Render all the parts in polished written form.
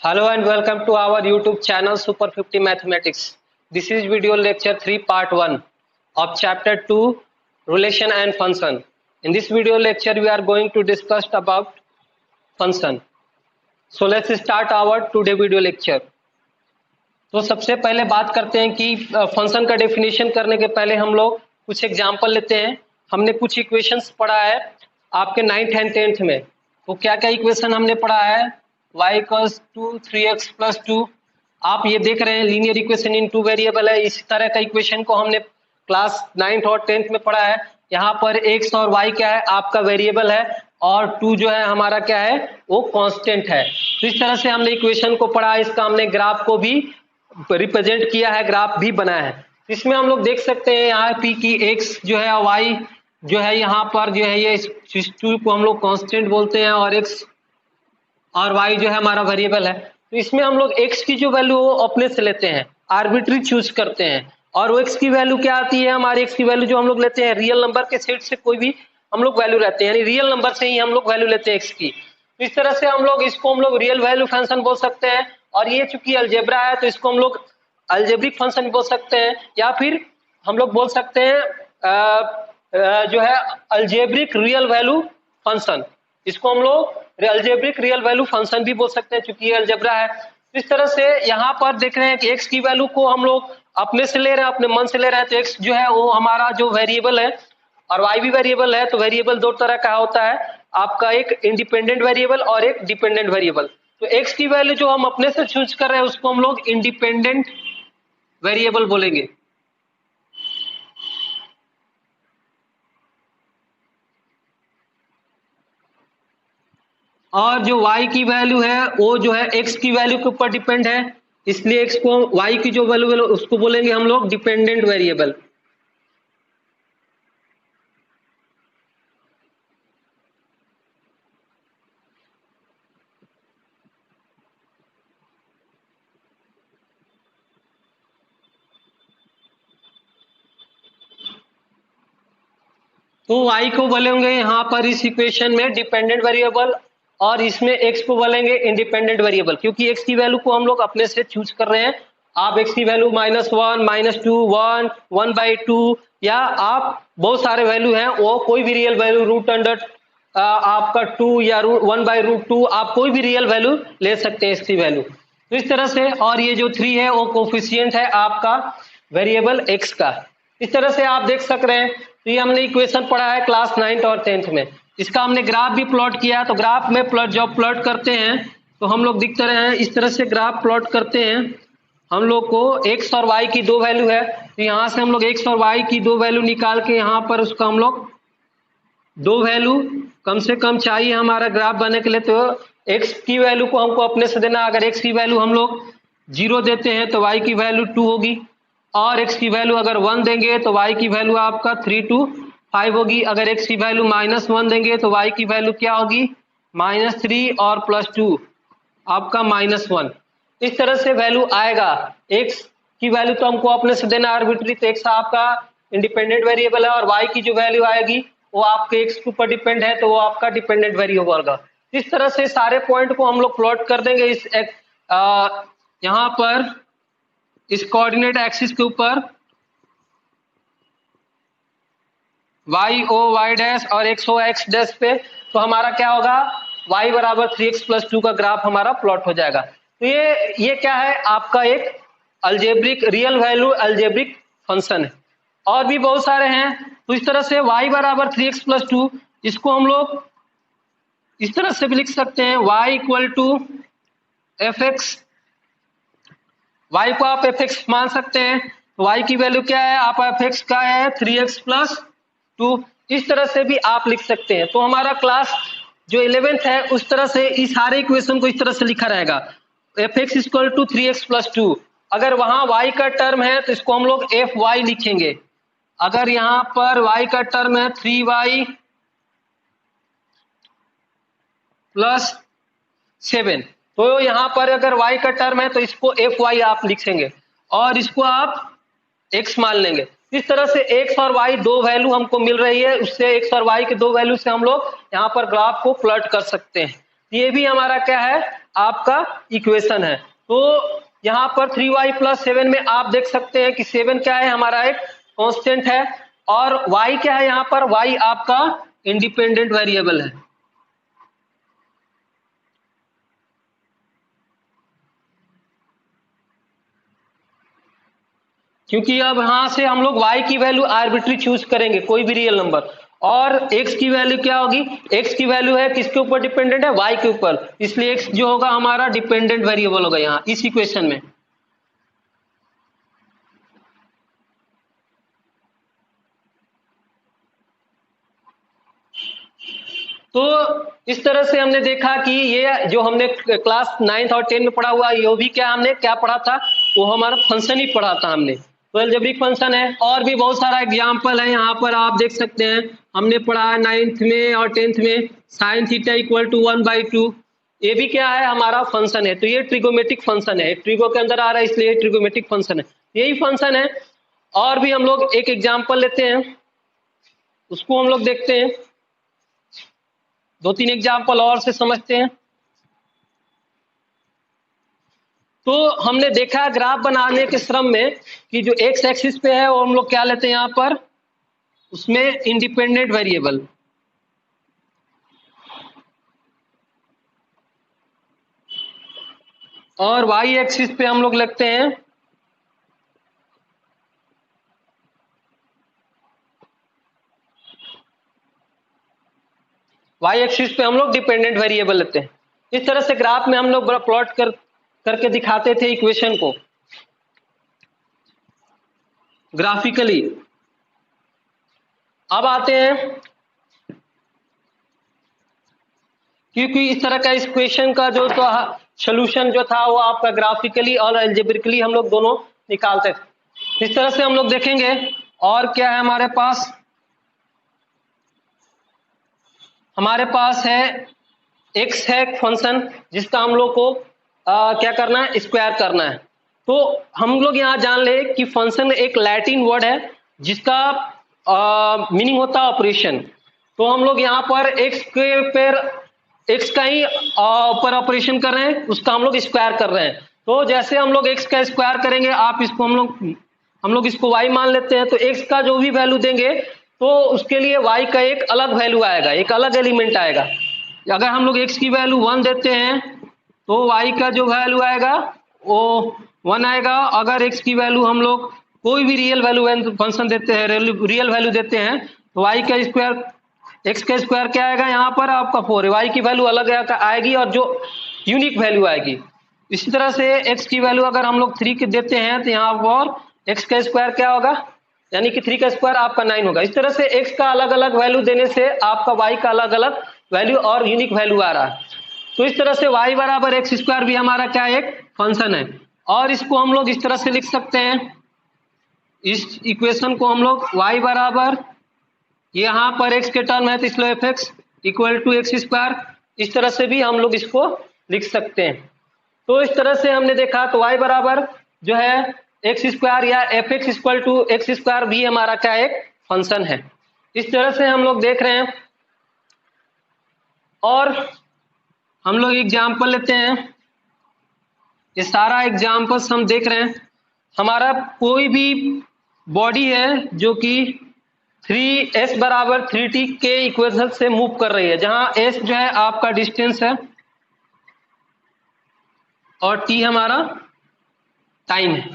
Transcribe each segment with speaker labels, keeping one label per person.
Speaker 1: Hello and welcome to our YouTube channel Super 50 Mathematics. This is video lecture 3 part 1 of chapter 2 relation and function. In this video lecture we are going to discuss about function. So let's start our today video lecture. तो सबसे पहले बात करते हैं कि function का definition करने के पहले हम लोग कुछ एग्जांपल लेते हैं। हमने कुछ इक्वेशंस पढ़ा है आपके 9th एंड 10th में। तो क्या क्या इक्वेशन हमने पढ़ा है? y equals to 3x plus 2। आप ये देख रहे हैं linear equation in two variable है। इसी तरह का इक्वेशन को हमने क्लास 9th और 10th में पढ़ा है। यहाँ पर x और y क्या है? आपका वेरिएबल है और 2 जो है हमारा क्या है? वो कांस्टेंट है। तो इस तरह से हमने इक्वेशन को पढ़ा है। इसका हमने ग्राफ को भी रिप्रेजेंट किया है, ग्राफ भी बनाया है। इसमें हम लोग देख सकते हैं यहाँ पी की x जो है y जो है यहाँ पर जो है ये 2 को हम लोग कांस्टेंट बोलते हैं और x और y जो है हमारा वेरिएबल है। तो इसमें हम लोग x की जो वैल्यू वो अपने से लेते हैं, आर्बिट्री चूज करते हैं। और वो x की वैल्यू क्या आती है? हमारे x की वैल्यू जो हम लोग लेते हैं रियल नंबर के सेट से कोई भी हम लोग वैल्यू लेते हैं, यानी रियल नंबर से ही हम लोग वैल्यू लेते हैं x की। तो इस तरह से हम लोग इसको हम लोग रियल वैल्यू फंक्शन बोल सकते हैं। और ये चूंकि अलजेब्रा है तो इसको हम लोग अलजेब्रिक फंक्शन बोल सकते हैं, या फिर हम लोग बोल सकते हैं जो है अलजेब्रिक रियल वैल्यू फंक्शन। इसको हम लोग अलजेब्रिक रियल वैल्यू फंक्शन भी बोल सकते हैं चूंकि ये अलजेब्रा है। इस तरह से यहाँ पर देख रहे हैं कि x की वैल्यू को हम लोग अपने से ले रहे हैं, अपने मन से ले रहे हैं। तो x जो है वो हमारा जो वेरिएबल है और y भी वेरिएबल है। तो वेरिएबल दो तरह का होता है, आपका एक इंडिपेंडेंट वेरिएबल और एक डिपेंडेंट वेरिएबल। तो x की वैल्यू जो हम अपने से चूज कर रहे हैं उसको हम लोग इंडिपेंडेंट वेरिएबल बोलेंगे। और जो y की वैल्यू है वो जो है x की वैल्यू के ऊपर डिपेंड है, इसलिए x को y की जो वैल्यू है उसको बोलेंगे हम लोग डिपेंडेंट वेरिएबल। तो y को बोलेंगे यहाँ पर इस इक्वेशन में डिपेंडेंट वेरिएबल और इसमें x को बोलेंगे इंडिपेंडेंट वेरिएबल, क्योंकि x की वैल्यू को हम लोग अपने से चूज कर रहे हैं। आप x की वैल्यू -1, -2, 1, 1/2 या आप बहुत सारे वैल्यू हैं, वो कोई भी रियल वैल्यू रूट अंडर आपका 2 या 1/√2 आप कोई भी रियल वैल्यू ले सकते हैं इसकी वैल्यू। तो इस तरह से, और ये जो 3 है वो कोफिशिएंट है आपका वेरिएबल x का। इस तरह से आप देख सक रहे हैं। तो ये हमने इक्वेशन पढ़ा है क्लास 9th और 10th में। इसका हमने ग्राफ भी प्लॉट किया। तो ग्राफ में जब प्लॉट करते हैं तो हम लोग दिखते रहे हैं इस तरह से ग्राफ प्लॉट करते हैं। हम लोग को x और y की दो वैल्यू है, तो यहाँ से हम लोग x और y की दो वैल्यू निकाल के यहाँ पर उसका हम लोग दो वैल्यू कम से कम चाहिए हमारा ग्राफ बनने के लिए। तो x की वैल्यू को हमको अपने से देना। अगर x की वैल्यू हम लोग 0 देते हैं तो y की वैल्यू 2 होगी, और x की वैल्यू अगर 1 देंगे तो y की वैल्यू आपका 3 to 5 होगी। अगर x की वैल्यू -1 देंगे तो y की वैल्यू क्या होगी? -3 और +2 आपका -1। इस तरह से वैल्यू आएगा। x की वैल्यू तो हमको अपने से देना आर्बिट्री, तो x आपका इंडिपेंडेंट वेरिएबल है और y की जो वैल्यू आएगी वो आपके x के ऊपर डिपेंड है, तो वो आपका डिपेंडेंट वेरिएबल होगा। इस तरह से सारे पॉइंट को हम लोग प्लॉट कर देंगे इस यहाँ पर इस कोऑर्डिनेट एक्सिस के ऊपर y o y डैश और x o x डैश पे। तो हमारा क्या होगा? y बराबर 3x + 2 का ग्राफ हमारा प्लॉट हो जाएगा। तो ये क्या है? आपका एक algebraic real value algebraic function है। और भी बहुत सारे हैं। तो इस तरह से y बराबर 3x + 2 इसको हम लोग इस तरह से भी लिख सकते हैं, y = fx। y को आप fx मान सकते हैं। y की वैल्यू क्या है? आप fx का है 3x + 2। इस तरह से भी आप लिख सकते हैं। तो हमारा क्लास जो 11th है उस तरह से इस सारे इक्वेशन को इस तरह से लिखा रहेगा, fx = 3x + 2। अगर वहां y का टर्म है तो इसको हम लोग fy लिखेंगे। अगर यहाँ पर y का टर्म है 3y + 7, तो यहाँ पर अगर y का टर्म है तो इसको fy आप लिखेंगे और इसको आप x मान लेंगे। इस तरह से x और y दो वैल्यू हमको मिल रही है, उससे x और y के दो वैल्यू से हम लोग यहाँ पर ग्राफ को प्लॉट कर सकते हैं। ये भी हमारा क्या है, आपका इक्वेशन है। तो यहाँ पर 3y + 7 में आप देख सकते हैं कि 7 क्या है, हमारा एक कांस्टेंट है, और y क्या है, यहाँ पर y आपका इंडिपेंडेंट वेरिएबल है। क्योंकि अब यहां से हम लोग y की वैल्यू आर्बिट्री चूज करेंगे, कोई भी रियल नंबर, और x की वैल्यू क्या होगी, x की वैल्यू है किसके ऊपर डिपेंडेंट है, y के ऊपर, इसलिए x जो होगा हमारा डिपेंडेंट वेरिएबल होगा यहाँ इस इक्वेशन में। तो इस तरह से हमने देखा कि ये जो हमने क्लास 9th और 10 में पढ़ा हुआ, ये भी क्या हमने क्या पढ़ा था, वो हमारा फंक्शन ही पढ़ा था हमने, तो अलजेब्रिक फंक्शन है। और भी बहुत सारा एग्जाम्पल है, यहाँ पर आप देख सकते हैं, हमने पढ़ा 9th में और 10th में sin थीटा = 1/2, ये भी क्या है, हमारा फंक्शन है। तो ये ट्रिगोमेट्रिक फंक्शन है, ट्रिगो के अंदर आ रहा है, इसलिए ट्रिगोमेट्रिक फंक्शन है, यही फंक्शन है। और भी हम लोग एक एग्जाम्पल लेते हैं, उसको हम लोग देखते हैं, 2-3 एग्जाम्पल और से समझते हैं। तो हमने देखा ग्राफ बनाने के क्रम में कि जो एक्स एक्सिस पे है वो हम लोग क्या लेते हैं यहाँ पर, उसमें इंडिपेंडेंट वेरिएबल, और वाई एक्सिस पे हम लोग लिखते हैं वाई एक्सिस पे हम लोग डिपेंडेंट वेरिएबल लेते हैं। इस तरह से ग्राफ में हम लोग प्लॉट करके दिखाते थे इक्वेशन को ग्राफिकली। अब आते हैं, क्योंकि इस तरह का इस क्वेश्चन का जो तो सोल्यूशन जो था वो आपका ग्राफिकली और अलजेब्रिकली हम लोग दोनों निकालते थे। इस तरह से हम लोग देखेंगे। और क्या है हमारे पास है x है फंक्शन, जिसका हम लोग को क्या करना है, स्क्वायर करना है। तो हम लोग यहाँ जान ले कि फंक्शन एक लैटिन वर्ड है जिसका मीनिंग होता है ऑपरेशन। तो हम लोग यहाँ पर x के पर x का ही ऊपर ऑपरेशन कर रहे हैं, उसका हम लोग स्क्वायर कर रहे हैं। तो जैसे हम लोग x का स्क्वायर करेंगे, आप इसको हम लोग इसको y मान लेते हैं, तो x का जो भी वैल्यू देंगे तो उसके लिए y का एक अलग वैल्यू आएगा, एक अलग एलिमेंट आएगा। अगर हम लोग x की वैल्यू 1 देते हैं तो y का जो वैल्यू आएगा वो 1 आएगा। अगर x की वैल्यू हम लोग कोई भी रियल वैल्यू फंक्शन देते हैं, रियल वैल्यू देते हैं, तो y का स्क्वायर, x का स्क्वायर क्या आएगा, यहाँ पर आपका 4 है, y की वैल्यू अलग आएगी और जो यूनिक वैल्यू आएगी। इसी तरह से x की वैल्यू अगर हम लोग 3 के देते हैं तो यहाँ पर x का स्क्वायर क्या होगा, यानी कि 3 का स्क्वायर आपका 9 होगा। इस तरह से x का अलग अलग वैल्यू देने से आपका y का अलग अलग वैल्यू और यूनिक वैल्यू आ रहा है। तो इस तरह से y = x² भी हमारा क्या है, एक फंक्शन है। और इसको हम लोग इस तरह से लिख सकते हैं, इस इक्वेशन को हम लोग y यहाँ पर x के टर्म है तो इसलिए fx = x², इस तरह से भी हम लोग इसको लिख सकते हैं। तो इस तरह से हमने देखा, तो y बराबर जो है x² या fx = x² भी हमारा क्या एक फंक्शन है। इस तरह से हम लोग देख रहे हैं। और हम लोग एग्जाम्पल लेते हैं, ये सारा एग्जाम्पल्स हम देख रहे हैं। हमारा कोई भी बॉडी है जो कि 3s = 3t के इक्वेशन से मूव कर रही है, जहां s जो है आपका डिस्टेंस है और t हमारा टाइम है।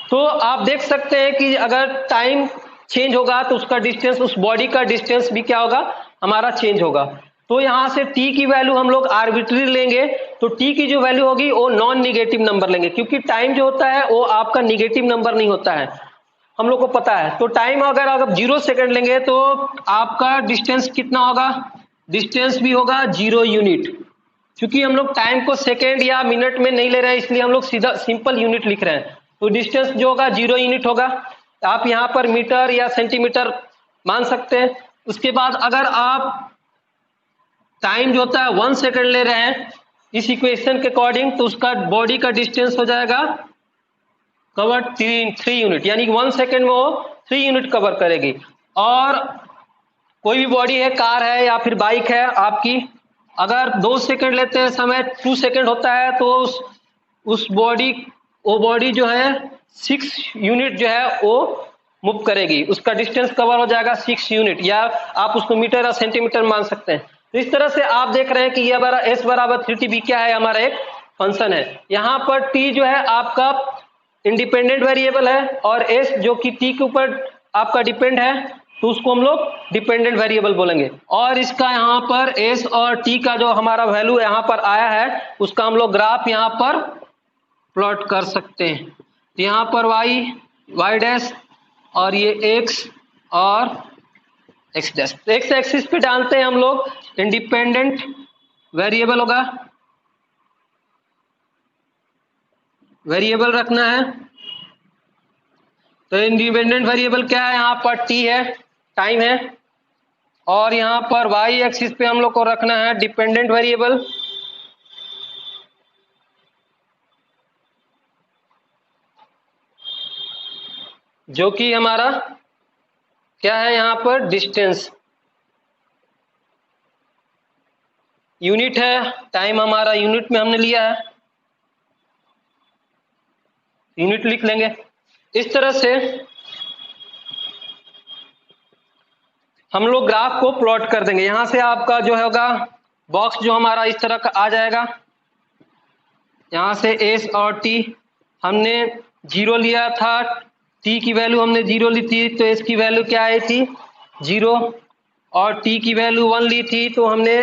Speaker 1: तो आप देख सकते हैं कि अगर टाइम चेंज होगा तो उसका डिस्टेंस, उस बॉडी का डिस्टेंस भी क्या होगा, हमारा चेंज होगा। तो यहां से t की वैल्यू हम लोग आर्बिट्री लेंगे, तो t की जो वैल्यू होगी वो नॉन निगेटिव नंबर लेंगे, क्योंकि टाइम जो होता है वो आपका निगेटिव नंबर नहीं होता है, हम लोग को पता है। तो टाइम अगर आप 0 सेकंड लेंगे तो आपका डिस्टेंस कितना होगा, डिस्टेंस भी होगा 0 यूनिट। क्योंकि हम लोग टाइम को सेकेंड या मिनट में नहीं ले रहे हैं, इसलिए हम लोग सीधा सिंपल यूनिट लिख रहे हैं। तो डिस्टेंस जो होगा 0 यूनिट होगा। आप यहाँ पर मीटर या सेंटीमीटर मान सकते हैं। उसके बाद अगर आप टाइम जो होता है 1 सेकंड ले रहे हैं इस इक्वेशन के अकॉर्डिंग, तो उसका बॉडी का डिस्टेंस हो जाएगा कवर 3 यूनिट, यानी कि 1 सेकंड में वो 3 यूनिट कवर करेगी। और कोई भी बॉडी है, कार है या फिर बाइक है आपकी, अगर 2 सेकंड लेते हैं समय 2 सेकंड होता है तो उस बॉडी वो बॉडी जो है 6 यूनिट जो है वो मूव करेगी, उसका डिस्टेंस कवर हो जाएगा 6 यूनिट, या आप उसको मीटर या सेंटीमीटर मान सकते हैं। तो इस तरह से आप देख रहे हैं कि यह एस बराबर 3TB क्या है, हमारा एक फंक्शन है। यहाँ पर टी जो है आपका इंडिपेंडेंट वेरिएबल है और एस जो कि टी के ऊपर आपका डिपेंड है, तो उसको हम लोग डिपेंडेंट वेरिएबल बोलेंगे। और इसका यहाँ पर एस और टी का जो हमारा वैल्यू यहाँ पर आया है उसका हम लोग ग्राफ यहाँ पर प्लॉट कर सकते हैं। तो यहाँ पर वाई डैश और ये एक्स और एक्स डैश, एक्स एक्सिस पे डालते हैं हम लोग इंडिपेंडेंट वेरिएबल होगा, वेरिएबल रखना है। तो इंडिपेंडेंट वेरिएबल क्या है, यहाँ पर टी है, टाइम है, और यहाँ पर वाई एक्सिस पे हम लोग को रखना है डिपेंडेंट वेरिएबल जो कि हमारा क्या है, यहाँ पर डिस्टेंस यूनिट है, टाइम हमारा यूनिट में हमने लिया है, यूनिट लिख लेंगे। इस तरह से हम लोग ग्राफ को प्लॉट कर देंगे। यहां से आपका जो होगा बॉक्स जो हमारा इस तरह का आ जाएगा, यहां से एस और टी हमने 0 लिया था, टी की वैल्यू हमने 0 ली थी तो एस की वैल्यू क्या आई थी 0, और टी की वैल्यू 1 ली थी तो हमने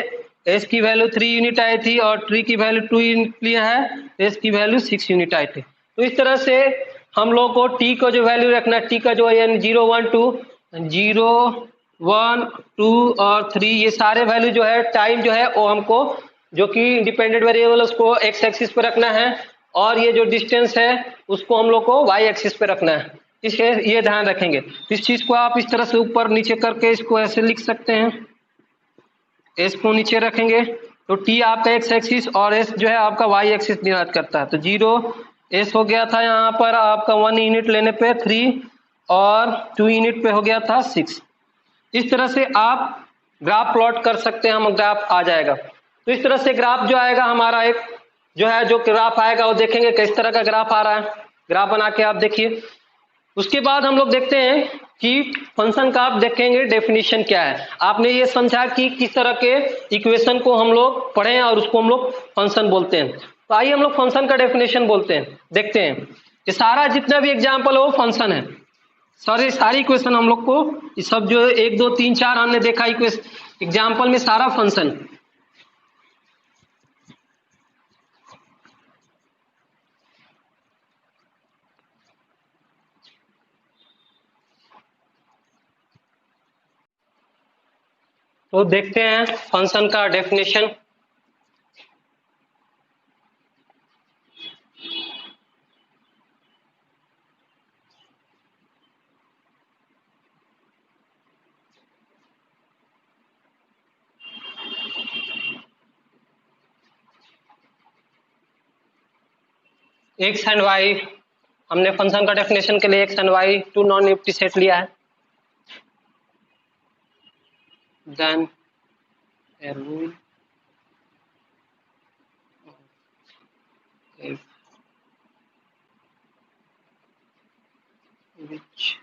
Speaker 1: एस की वैल्यू 3 यूनिट आई थी, और टी की वैल्यू 2 यूनिट लिया है, एस की वैल्यू 6 यूनिट आई थी। तो इस तरह से हम लोग को टी को जो वैल्यू रखना है, टी का जो है 0 1 2 0 1 2 और 3, ये सारे वैल्यू जो है टाइम जो है वो हमको जो कि इंडिपेंडेंट वेरिएबल उसको एक्स एक्सिस पे रखना है, और ये जो डिस्टेंस है उसको हम लोग को वाई एक्सिस पे रखना है। इसके ये ध्यान रखेंगे। इस चीज को आप इस तरह से ऊपर नीचे करके इसको ऐसे लिख सकते हैं, एस को नीचे रखेंगे तो टी आपका एक्स एक्सिस और एस जो है आपका वाई एक्सिस निर्धारित करता है। तो 0 एस हो गया था यहाँ पर आपका 1 यूनिट लेने पे 3, और 2 यूनिट पे हो गया था 6। इस तरह से आप ग्राफ प्लॉट कर सकते हैं, हम ग्राफ आ जाएगा। तो इस तरह से ग्राफ जो आएगा हमारा एक जो है, जो ग्राफ आएगा वो देखेंगे किस तरह का ग्राफ आ रहा है, ग्राफ बना के आप देखिए। उसके बाद हम लोग देखते हैं कि फंक्शन का आप देखेंगे डेफिनेशन क्या है। आपने ये समझा कि किस तरह के इक्वेशन को हम लोग पढ़े और उसको हम लोग फंक्शन बोलते हैं। तो आइए हम लोग फंक्शन का डेफिनेशन बोलते हैं, देखते हैं कि सारा जितना भी एग्जाम्पल है वो फंक्शन है। सारी इक्वेशन हम लोग को ये सब जो 1 2 3 4 हमने देखा इक्वेशन एग्जाम्पल में सारा फंक्शन। तो देखते हैं फंक्शन का डेफिनेशन। एक्स एंड वाई, हमने फंक्शन का डेफिनेशन के लिए X and Y two non empty set लिया है। Then a rule if which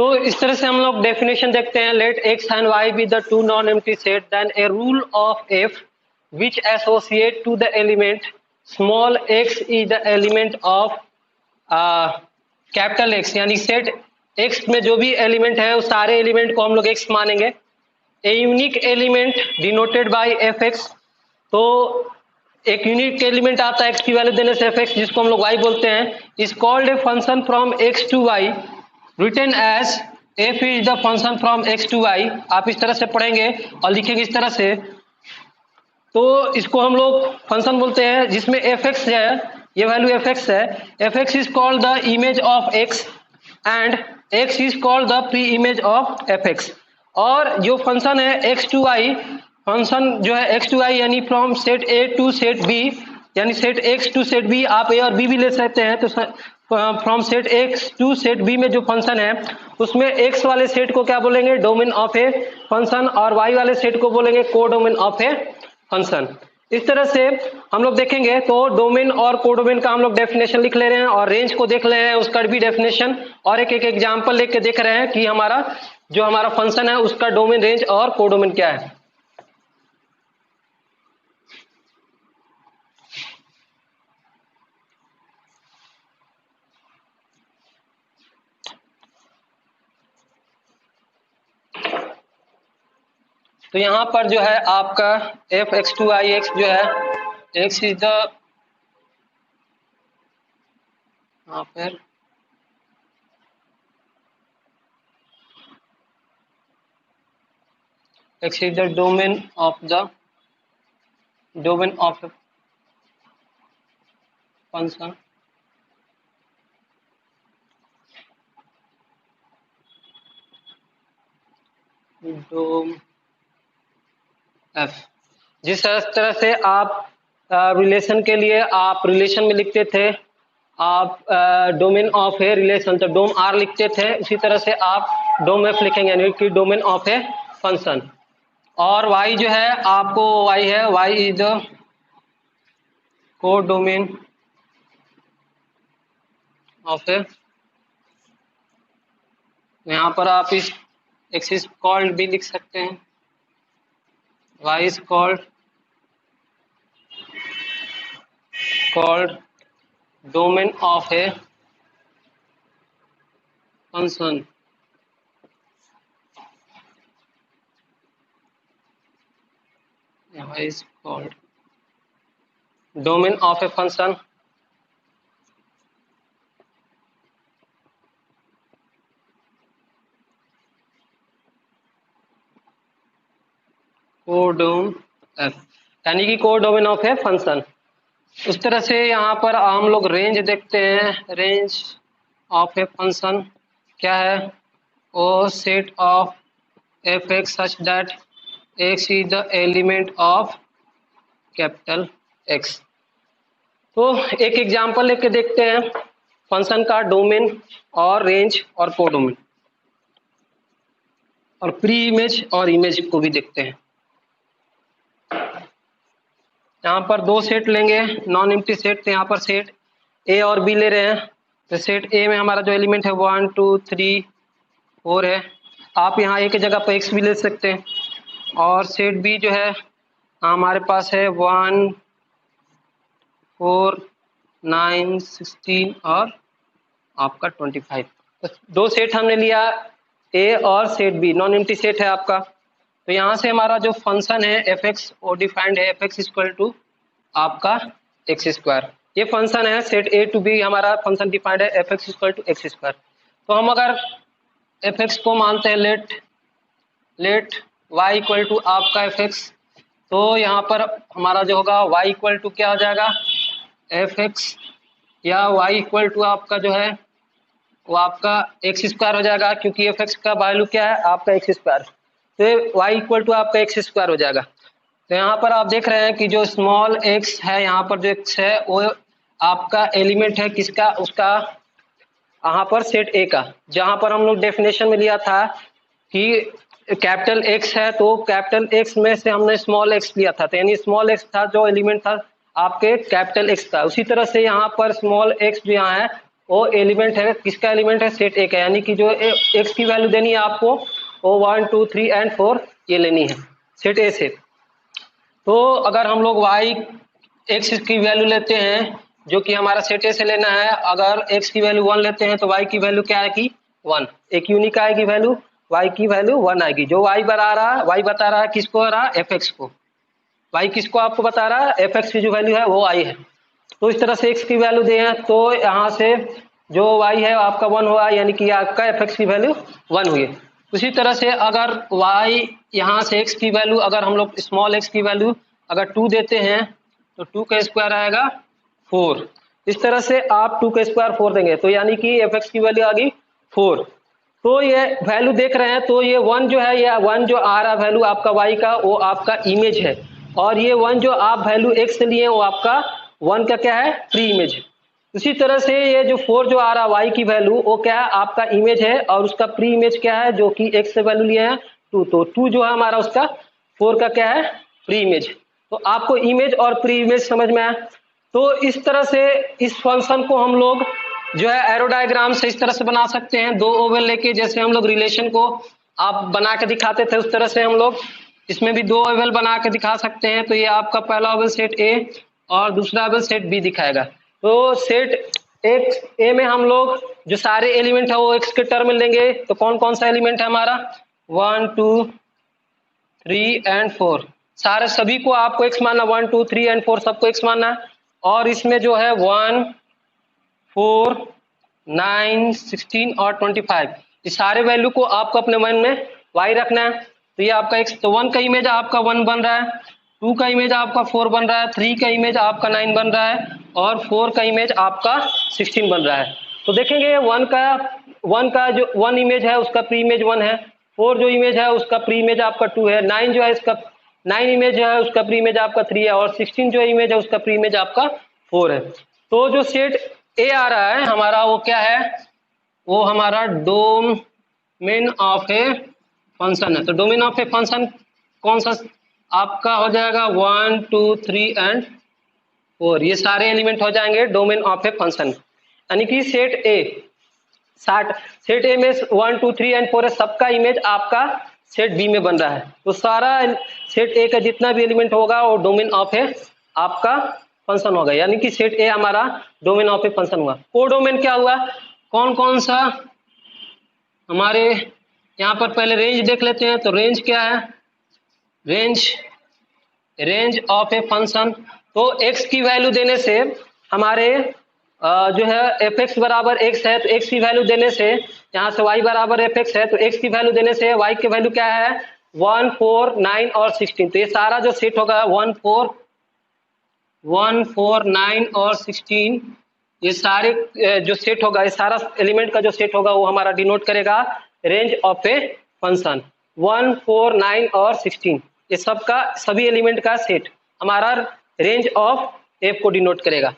Speaker 1: तो इस तरह से हम लोग डेफिनेशन देखते हैं, let X and Y be the two non empty set, then a rule of F which associate to the element small X is the element of capital X, यानी set X में जो भी element है उस सारे element को हम लोग एक्स मानेंगे। A unique element denoted by F x, तो एक यूनिक एलिमेंट आता है एक्स की वैल्यू देने से एफ एक्स, जिसको हम लोग वाई बोलते हैं, is called a function from X to Y written as F is the function from X to Y. आप इस तरह से पढ़ेंगे और लिखेंगे इस तरह से, तो इसको हम लोग फंक्शन बोलते हैं जिसमें एफ एक्स है, ये वैल्यू एफ एक्स है। F x is called the image of x and x is called the pre image of F x. और जो फंक्शन है एक्स टू वाई, फंक्शन जो है एक्स टू वाई यानी from set A to set B, यानी set X to set B, आप A और B भी ले सकते हैं। तो from set X to set B में जो फंक्शन है उसमें एक्स वाले सेट को क्या बोलेंगे, डोमेन ऑफ ए फंक्शन, और वाई वाले सेट को बोलेंगे को डोमेन ऑफ ए फंक्शन। इस तरह से हम लोग देखेंगे तो डोमेन और कोडोमेन का हम लोग डेफिनेशन लिख ले रहे हैं और रेंज को देख ले रहे हैं, उसका भी डेफिनेशन, और एक एक एग्जांपल लेके देख रहे हैं कि हमारा जो हमारा फंक्शन है उसका डोमेन, रेंज और कोडोमेन क्या है। तो यहाँ पर जो है आपका F X to I X जो है, एक्स इज द, यहाँ पर X is the domain of function dom F. जिस तरह से आप रिलेशन के लिए आप रिलेशन में लिखते थे आप डोमेन ऑफ ए रिलेशन, तो डोम आर लिखते थे, उसी तरह से आप डोम एफ लिखेंगे यानी कि डोमेन ऑफ ए फंक्शन। और वाई जो है आपको वाई है, वाई इज द को डोमेन ऑफ ए, यहाँ पर आप इस एक्सिस कॉल्ड भी लिख सकते हैं, y is called domain of a function, y is called domain of a function codomain F, यानी कि कोडोमेन ऑफ ए फंक्शन। उस तरह से यहाँ पर हम लोग रेंज देखते हैं, रेंज ऑफ ए फंक्शन क्या है, ओ set of F X such that X is the element of capital X. तो एक एग्जांपल लेके देखते हैं फंक्शन का डोमेन और रेंज और कोडोमेन, और प्री इमेज और इमेज को भी देखते हैं। यहाँ पर दो सेट लेंगे नॉन एम्प्टी सेट, तो यहाँ पर सेट ए और बी ले रहे हैं। तो सेट ए में हमारा जो एलिमेंट है 1 2 3 4 है, आप यहाँ ए की जगह पर एक्स भी ले सकते हैं। और सेट बी जो है हमारे पास है 1 4 9 16 और आपका 25। तो दो सेट हमने लिया, ए और set B, non empty set है आपका। तो यहाँ से हमारा जो फंक्शन है एफ एक्स वो डिफाइंड है, एफ एक्स इक्वल टू आपका एक्स स्क्वायर। ये फंक्शन है सेट ए टू बी, हमारा फंक्शन डिफाइंड है f x equal to x square. तो हम अगर एफ एक्स को मानते हैं लेट वाई इक्वल टू आपका एफ एक्स, तो यहाँ पर हमारा जो होगा वाई इक्वल टू क्या हो जाएगा, एफ एक्स, या वाई इक्वल टू आपका जो है वो आपका एक्स स्क्वायर हो जाएगा, क्योंकि एफ एक्स का वैल्यू क्या है आपका एक्स स्क्वायर, तो वाई इक्वल टू आपका एक्स स्क्वायर हो जाएगा। तो यहाँ पर आप देख रहे हैं कि जो स्मॉल एक्स है, यहाँ पर जो एक्स है वो आपका एलिमेंट है किसका, उसका यहाँ पर सेट ए का। जहाँ पर हम लोग डेफिनेशन में लिया था कि कैपिटल एक्स है, तो कैपिटल एक्स में से हमने स्मॉल एक्स लिया था, तो यानी स्मॉल एक्स था जो एलिमेंट था आपके कैपिटल एक्स का। उसी तरह से यहाँ पर स्मॉल एक्स जो यहाँ है वो एलिमेंट है, किसका एलिमेंट है, सेट ए का, यानी कि जो एक्स की वैल्यू देनी है आपको वो 1 2 3 एंड 4 ये लेनी है सेट ए से। तो अगर हम लोग वाई एक्स की वैल्यू लेते हैं जो कि हमारा सेट ए से लेना है, अगर एक्स की वैल्यू 1 लेते हैं तो वाई की वैल्यू क्या आएगी 1, एक यूनिक आएगी वैल्यू, वाई की वैल्यू 1 आएगी। जो वाई बता रहा है, वाई बता रहा है किसको, रहा एफ एक्स को, वाई किसको आपको बता रहा है, एफ एक्स की जो वैल्यू है वो आई है। तो इस तरह से एक्स की वैल्यू दे हैं तो यहाँ से जो वाई है आपका 1 हुआ, यानी कि आपका एफ एक्स की वैल्यू 1 हुई। उसी तरह से अगर वाई यहाँ से एक्स की वैल्यू, अगर हम लोग स्मॉल एक्स की वैल्यू अगर 2 देते हैं तो 2 का स्क्वायर आएगा 4। इस तरह से आप 2 का स्क्वायर 4 देंगे तो यानी कि एफ एक्स की वैल्यू आ गई 4। तो ये वैल्यू देख रहे हैं तो ये 1 जो है, या 1 जो आ रहा वैल्यू आपका वाई का वो आपका इमेज है, और ये 1 जो आप वैल्यू एक्स से लिए वो आपका 1 का क्या है, प्री इमेज है। उसी तरह से ये जो 4 जो आ रहा वाई की वैल्यू वो क्या है, आपका इमेज है, और उसका प्री इमेज क्या है जो कि एक्स से वैल्यू लिए हैं 2, तो 2 जो है हमारा उसका 4 का क्या है, प्री इमेज। तो आपको इमेज और प्री इमेज समझ में आया। तो इस तरह से इस फंक्शन को हम लोग जो है एरो डायग्राम से इस तरह से बना सकते हैं, 2 ओवल लेके, जैसे हम लोग रिलेशन को आप बना के दिखाते थे उस तरह से हम लोग इसमें भी 2 ओवल बना के दिखा सकते हैं। तो ये आपका पहला ओवल सेट ए और दूसरा ओवल सेट बी दिखाएगा। तो सेट एक्स ए में हम लोग जो सारे एलिमेंट है वो एक्स के टर्म में लेंगे। तो कौन कौन सा एलिमेंट है हमारा, 1 2 3 एंड 4, सारे सभी को आपको एक्स मानना, 1 2 3 एंड 4 सबको एक्स मानना है। और इसमें जो है 1 4 9 16 और 25 ये सारे वैल्यू को आपको अपने मन में वाई रखना है। तो ये आपका एक्स, तो 1 का इमेज आपका 1 बन रहा है, 2 का इमेज आपका 4 बन रहा है, 3 का इमेज आपका 9 बन रहा है, और 4 का इमेज आपका 16 बन रहा है। तो देखेंगे 1 का जो 1 इमेज है उसका प्री इमेज 1 है, 4 जो इमेज है उसका प्री इमेज आपका 2 है, 9 जो है इसका 9 इमेज है उसका प्री इमेज आपका 3 है, और 16 जो इमेज है उसका प्री इमेज आपका 4 है। तो जो सेट ए आ रहा है हमारा वो क्या है, वो हमारा डोमेन ऑफ ए फंक्शन है। तो डोमेन ऑफ ए फंक्शन कौन सा आपका हो जाएगा, 1 2 3 एंड 4 ये सारे एलिमेंट हो जाएंगे डोमेन ऑफ ए फंक्शन। यानी कि सेट ए में 1 2 3 एंड 4 है, सबका इमेज आपका सेट बी में बन रहा है। तो सारा सेट ए का जितना भी एलिमेंट होगा वो डोमेन ऑफ ए आपका फंक्शन होगा, यानी कि सेट ए हमारा डोमेन ऑफ ए फंक्शन हुआ। कोडोमेन क्या हुआ, कौन कौन सा हमारे यहाँ पर, पहले रेंज देख लेते हैं। तो रेंज क्या है, रेंज ऑफ ए फंक्शन, तो x की वैल्यू देने से हमारे जो है एफ एक्स बराबर एक्स है, तो x की वैल्यू देने से यहाँ से y बराबर एफ एक्स है, तो x की वैल्यू देने से y की वैल्यू क्या है 1 4 9 और 16। तो ये सारा जो सेट होगा 1 4 9 और 16 ये सारे जो सेट होगा, ये सारा एलिमेंट का जो सेट होगा वो हमारा डिनोट करेगा रेंज ऑफ ए फंक्शन। 1 4 9 और 16 ये सब का सभी एलिमेंट का सेट हमारा रेंज ऑफ एफ को डिनोट करेगा।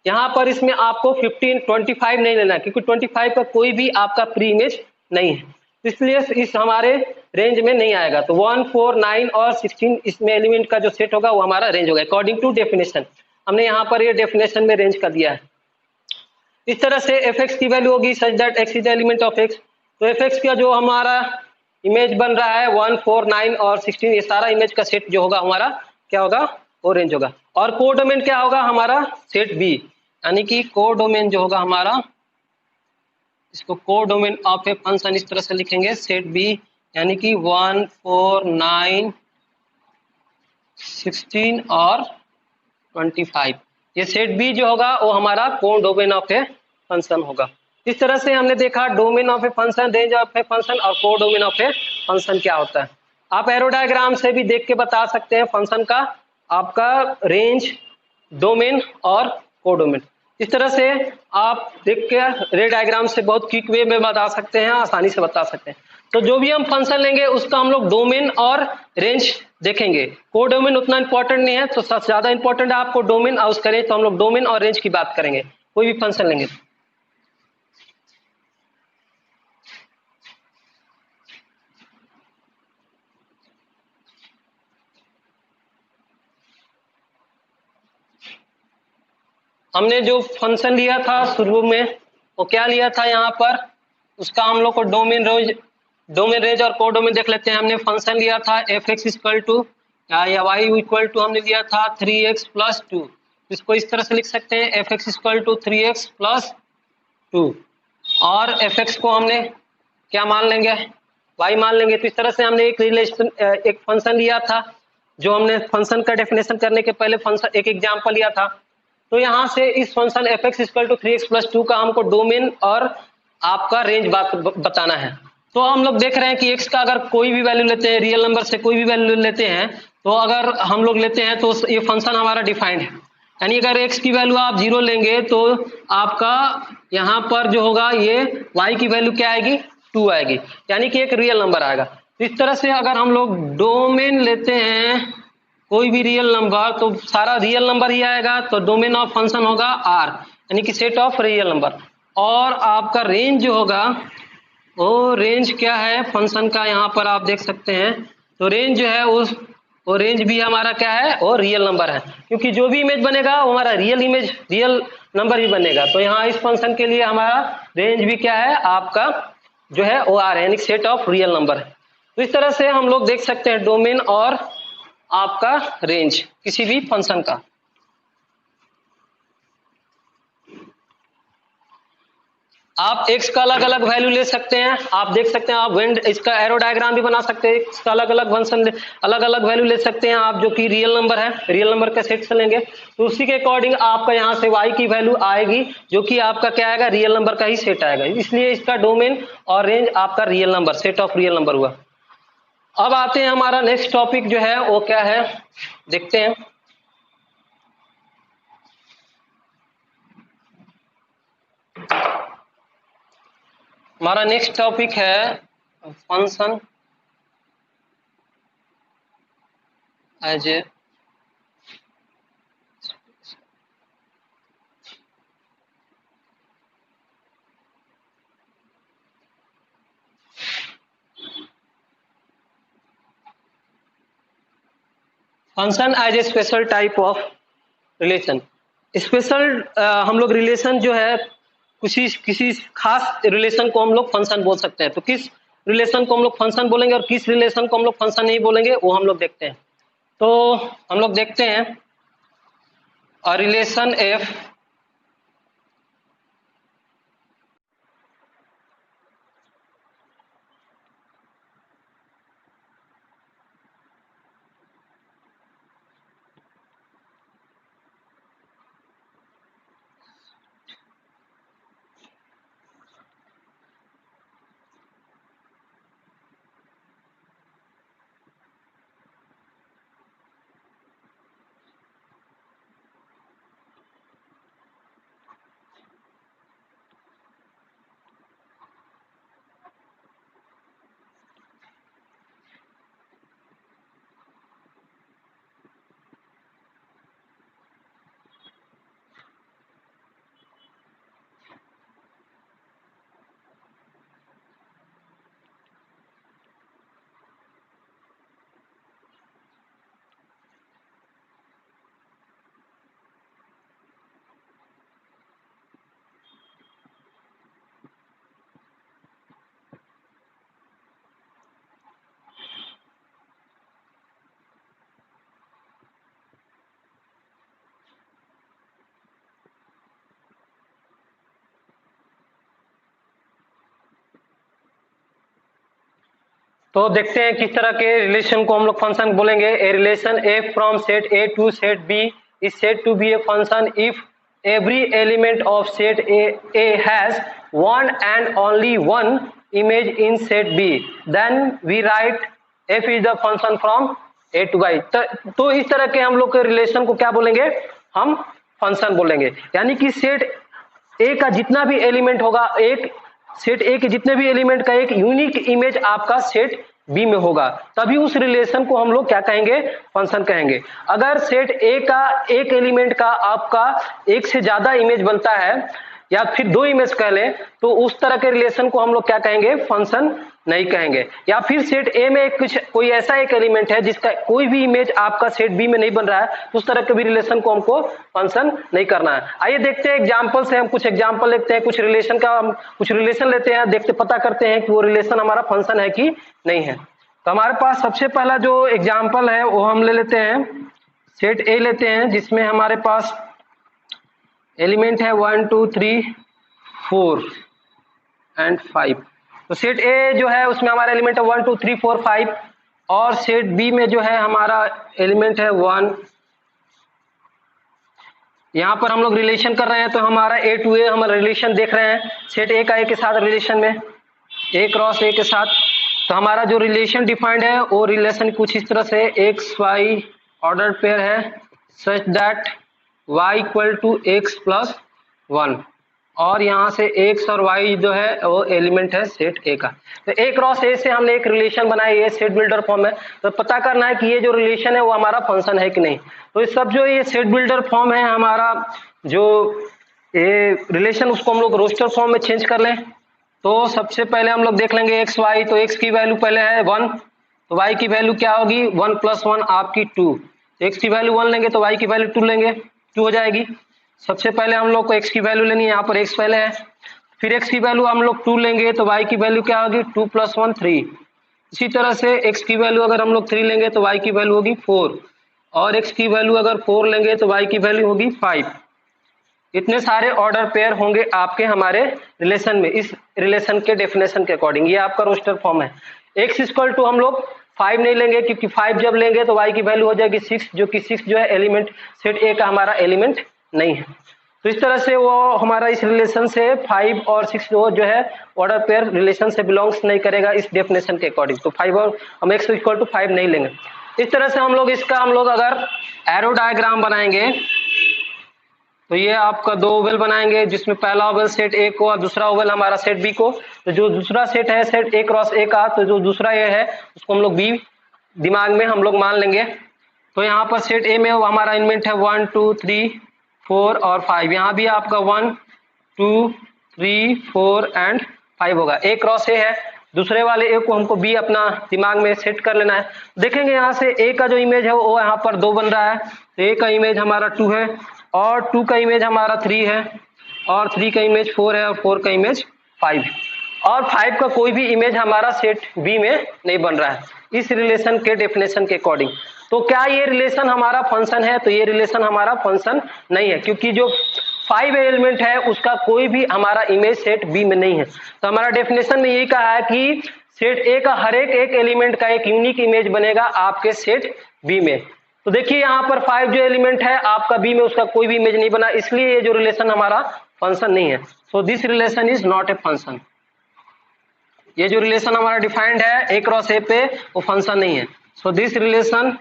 Speaker 1: यहाँ पर इसमें आपको 15 25 नहीं लेना है, क्योंकि 25 का कोई भी आपका प्री इमेज नहीं है, इसलिए इस हमारे रेंज में नहीं आएगा। तो 1 4 9 और 16 इसमें एलिमेंट का जो सेट होगा वो हमारा रेंज होगा अकॉर्डिंग टू डेफिनेशन। हमने यहाँ पर ये डेफिनेशन में रेंज कर दिया है। इस तरह से एफ एक्स की वैल्यू होगी सच that X is the element of x. तो एफ एक्स का जो हमारा इमेज बन रहा है 1 4 9 और 16 ये सारा इमेज का सेट जो होगा हमारा क्या होगा, वो रेंज होगा। और कोडोमेन क्या होगा हमारा सेट बी, यानी कि कोडोमेन जो होगा हमारा, इसको कोडोमेन ऑफ ए फंक्शन इस तरह से लिखेंगे सेट बी, यानी कि 1 4 9 16 और 25 ये सेट बी जो होगा वो हमारा कोडोमेन ऑफ ए फंक्शन होगा। इस तरह से हमने देखा domain of a function, range of a function और कोडोमेन ऑफ ए फंक्शन क्या होता है। आप एरो डायग्राम से भी देख के बता सकते हैं फंक्शन का आपका रेंज, डोमेन और कोडोमेन। इस तरह से आप देख के रे डायग्राम से बहुत क्विक वे में बता सकते हैं, आसानी से बता सकते हैं। तो जो भी हम फंक्शन लेंगे उसका हम लोग डोमेन और रेंज देखेंगे। कोडोमेन उतना इंपॉर्टेंट नहीं है, तो सबसे ज्यादा इंपॉर्टेंट है आपको डोमेन और उसका रेंज। तो हम लोग डोमेन और रेंज की बात करेंगे कोई भी फंक्शन लेंगे। हमने जो फंक्शन लिया था शुरू में वो क्या लिया था यहाँ पर, उसका हम लोग को डोमेन रेंज और कोडोमेन देख लेते हैं। हमने फंक्शन लिया था एफ एक्स इक्वल टू या वाई इक्वल टू हमने लिया था 3x प्लस 2। इसको इस तरह से लिख सकते हैं f x equal to 3x plus 2 और एफ एक्स को हमने क्या मान लेंगे, y मान लेंगे। तो इस तरह से हमने एक फंक्शन लिया था, जो हमने फंक्शन का डेफिनेशन करने के पहले फंक्शन एक एग्जांपल लिया था। तो यहाँ से इस function f x equal to 3x plus 2 का हमको डोमेन और आपका रेंज बताना है। तो हम लोग देख रहे हैं कि x का अगर कोई भी वैल्यू लेते हैं, रियल नंबर से कोई भी वैल्यू लेते हैं, तो अगर हम लोग लेते हैं तो ये फंक्शन हमारा डिफाइंड है। यानी अगर x की वैल्यू आप 0 लेंगे तो आपका यहाँ पर जो होगा ये y की वैल्यू क्या आएगी, 2 आएगी, यानी कि एक रियल नंबर आएगा। तो इस तरह से अगर हम लोग डोमेन लेते हैं कोई भी रियल नंबर तो सारा रियल नंबर ही आएगा, तो डोमेन ऑफ फंक्शन होगा R, यानी कि सेट ऑफ रियल नंबर। और आपका रेंज जो होगा वो रेंज क्या है फंक्शन का, यहाँ पर आप देख सकते हैं। तो रेंज जो है वो रेंज भी हमारा क्या है, वो रियल नंबर है, क्योंकि जो भी इमेज बनेगा वो हमारा रियल नंबर ही बनेगा। तो यहाँ इस फंक्शन के लिए हमारा रेंज भी क्या है आपका जो है वो आर है, यानी सेट ऑफ रियल नंबर है। तो इस तरह से हम लोग देख सकते हैं डोमेन और आपका रेंज किसी भी फंक्शन का। आप x का अलग अलग वैल्यू ले सकते हैं, आप देख सकते हैं, आप वेंड इसका एरो डायग्राम भी बना सकते हैं, इसका अलग अलग फंक्शन अलग अलग वैल्यू ले सकते हैं आप, जो कि रियल नंबर है, रियल नंबर का सेट से लेंगे तो उसी के अकॉर्डिंग आपका यहाँ से y की वैल्यू आएगी, जो कि आपका क्या आएगा, रियल नंबर का ही सेट आएगा। इसलिए इसका डोमेन और रेंज आपका real number, set of real number हुआ। अब आते हैं हमारा नेक्स्ट टॉपिक जो है वो क्या है, देखते हैं। हमारा नेक्स्ट टॉपिक है function as a function as a special type of relation. Special हम लोग रिलेशन जो है किसी खास रिलेशन को हम लोग फंक्शन बोल सकते हैं। तो किस रिलेशन को हम लोग फंक्शन बोलेंगे और किस रिलेशन को हम लोग फंक्शन नहीं बोलेंगे वो हम लोग देखते हैं। तो हम लोग देखते हैं रिलेशन एफ तो देखते हैं किस तरह के रिलेशन को हम लोग फंक्शन बोलेंगे। A relation F from set A to set B is said to B a function if every element of set A has one and only one image in set B, then we write f is the function from A to Y। तो इस तरह के हम लोग के relation को क्या बोलेंगे, हम फंक्शन बोलेंगे। यानी कि सेट ए का जितना भी एलिमेंट होगा, एक सेट ए के जितने भी एलिमेंट का एक यूनिक इमेज आपका सेट बी में होगा, तभी उस रिलेशन को हम लोग क्या कहेंगे, फंक्शन कहेंगे। अगर सेट ए का एक एलिमेंट का आपका एक से ज्यादा इमेज बनता है, या फिर दो इमेज कह लें, तो उस तरह के रिलेशन को हम लोग क्या कहेंगे, फंक्शन नहीं कहेंगे। या फिर सेट ए में कुछ कोई ऐसा एक एलिमेंट है जिसका कोई भी इमेज आपका सेट बी में नहीं बन रहा है, तो उस तरह के भी रिलेशन को हमको फंक्शन नहीं करना है। आइए देखते हैं एग्जाम्पल से, हम कुछ एग्जाम्पल लेते हैं, कुछ रिलेशन का हम कुछ रिलेशन लेते हैं, देखते पता करते हैं कि वो रिलेशन हमारा फंक्शन है कि नहीं है। तो हमारे पास सबसे पहला जो एग्जाम्पल है वो हम ले लेते हैं, सेट ए लेते हैं जिसमें हमारे पास एलिमेंट है 1 2 3 4 एंड 5। तो सेट ए जो है उसमें हमारा एलिमेंट है 1 2 3 4 5, और सेट बी में जो है हमारा एलिमेंट है 1। यहाँ पर हम लोग रिलेशन कर रहे हैं, तो हमारा ए टू ए हम रिलेशन देख रहे हैं सेट ए का ए के साथ रिलेशन में, ए क्रॉस ए के साथ। तो हमारा जो रिलेशन डिफाइंड है वो रिलेशन कुछ इस तरह से एक्स वाई ऑर्डर पेयर है such that y equal to x plus 1, और यहाँ से x और y जो है वो एलिमेंट है सेट ए का। तो ए क्रॉस ए से हमने एक रिलेशन बनाया, ये सेट बिल्डर फॉर्म है। तो पता करना है कि ये जो रिलेशन है वो हमारा फंक्शन है कि नहीं। तो इस सब जो ये सेट बिल्डर फॉर्म है हमारा, जो ये रिलेशन उसको हम लोग रोस्टर फॉर्म में चेंज कर लें। तो सबसे पहले हम लोग देख लेंगे एक्स वाई, तो एक्स की वैल्यू पहले है 1, तो वाई की वैल्यू क्या होगी 1 प्लस 1 आपकी 2। एक्स की वैल्यू 1 लेंगे तो वाई की वैल्यू 2 लेंगे, 2 हो जाएगी। सबसे पहले हम लोग को एक्स की वैल्यू लेनी है, यहाँ पर एक्स पहले है, फिर एक्स की वैल्यू हम लोग 2 लेंगे तो वाई की वैल्यू क्या होगी 2 प्लस 1 3। इसी तरह से एक्स की वैल्यू अगर हम लोग 3 लेंगे तो वाई की वैल्यू होगी 4, और एक्स की वैल्यू अगर 4 लेंगे तो वाई की वैल्यू होगी 5। इतने सारे ऑर्डर पेयर होंगे आपके हमारे रिलेशन में, इस रिलेशन के डेफिनेशन के अकॉर्डिंग। ये आपका रोस्टर फॉर्म है। एक्स इक्वल टू हम लोग 5 नहीं लेंगे, क्योंकि 5 जब लेंगे तो y की वैल्यू हो जाएगी 6, जो कि 6 जो है एलिमेंट सेट ए का हमारा एलिमेंट नहीं है। तो इस तरह से वो हमारा इस रिलेशन से 5 और 6 जो है ऑर्डर पेयर रिलेशन से बिलोंग्स नहीं करेगा इस डेफिनेशन के अकॉर्डिंग। तो 5 और हम एक्स इक्वल टू 5 नहीं लेंगे। इस तरह से हम लोग इसका अगर एरो डायग्राम बनाएंगे, तो ये आपका 2 ओवल बनाएंगे, जिसमें पहला ओवल सेट ए को और दूसरा ओवल हमारा सेट बी को। तो जो दूसरा सेट है सेट ए क्रॉस ए का, तो जो दूसरा ये है उसको हम लोग बी दिमाग में हम लोग मान लेंगे। तो यहाँ पर सेट ए में हमारा एलिमेंट है 1 2 3 4 और 5। यहाँ भी आपका 1 2 3 4 एंड 5 होगा। ए क्रॉस ए है, दूसरे वाले ए को हमको बी अपना दिमाग में सेट कर लेना है। देखेंगे यहाँ से ए का जो इमेज है वो यहाँ पर 2 बन रहा है, तो ए का इमेज हमारा 2 है, और 2 का इमेज हमारा 3 है, और 3 का इमेज 4 है, और 4 का इमेज 5, और 5 का कोई भी इमेज हमारा सेट बी में नहीं बन रहा है इस रिलेशन के डेफिनेशन के अकॉर्डिंग। तो क्या ये रिलेशन हमारा फंक्शन है? तो ये रिलेशन हमारा फंक्शन नहीं है, क्योंकि जो 5 एलिमेंट है उसका कोई भी हमारा इमेज सेट बी में नहीं है। तो हमारा डेफिनेशन में यही कहा है कि सेट ए का हर एक एलिमेंट का एक यूनिक इमेज बनेगा आपके सेट बी में। तो देखिए यहाँ पर 5 जो एलिमेंट है आपका बी में, उसका कोई भी इमेज नहीं बना, इसलिए ये जो रिलेशन हमारा फंक्शन नहीं है। So this relation is not a function. ये जो रिलेशन हमारा डिफाइंड है ए क्रॉस ए पे, वो फंक्शन नहीं है। सो दिस रिलेशन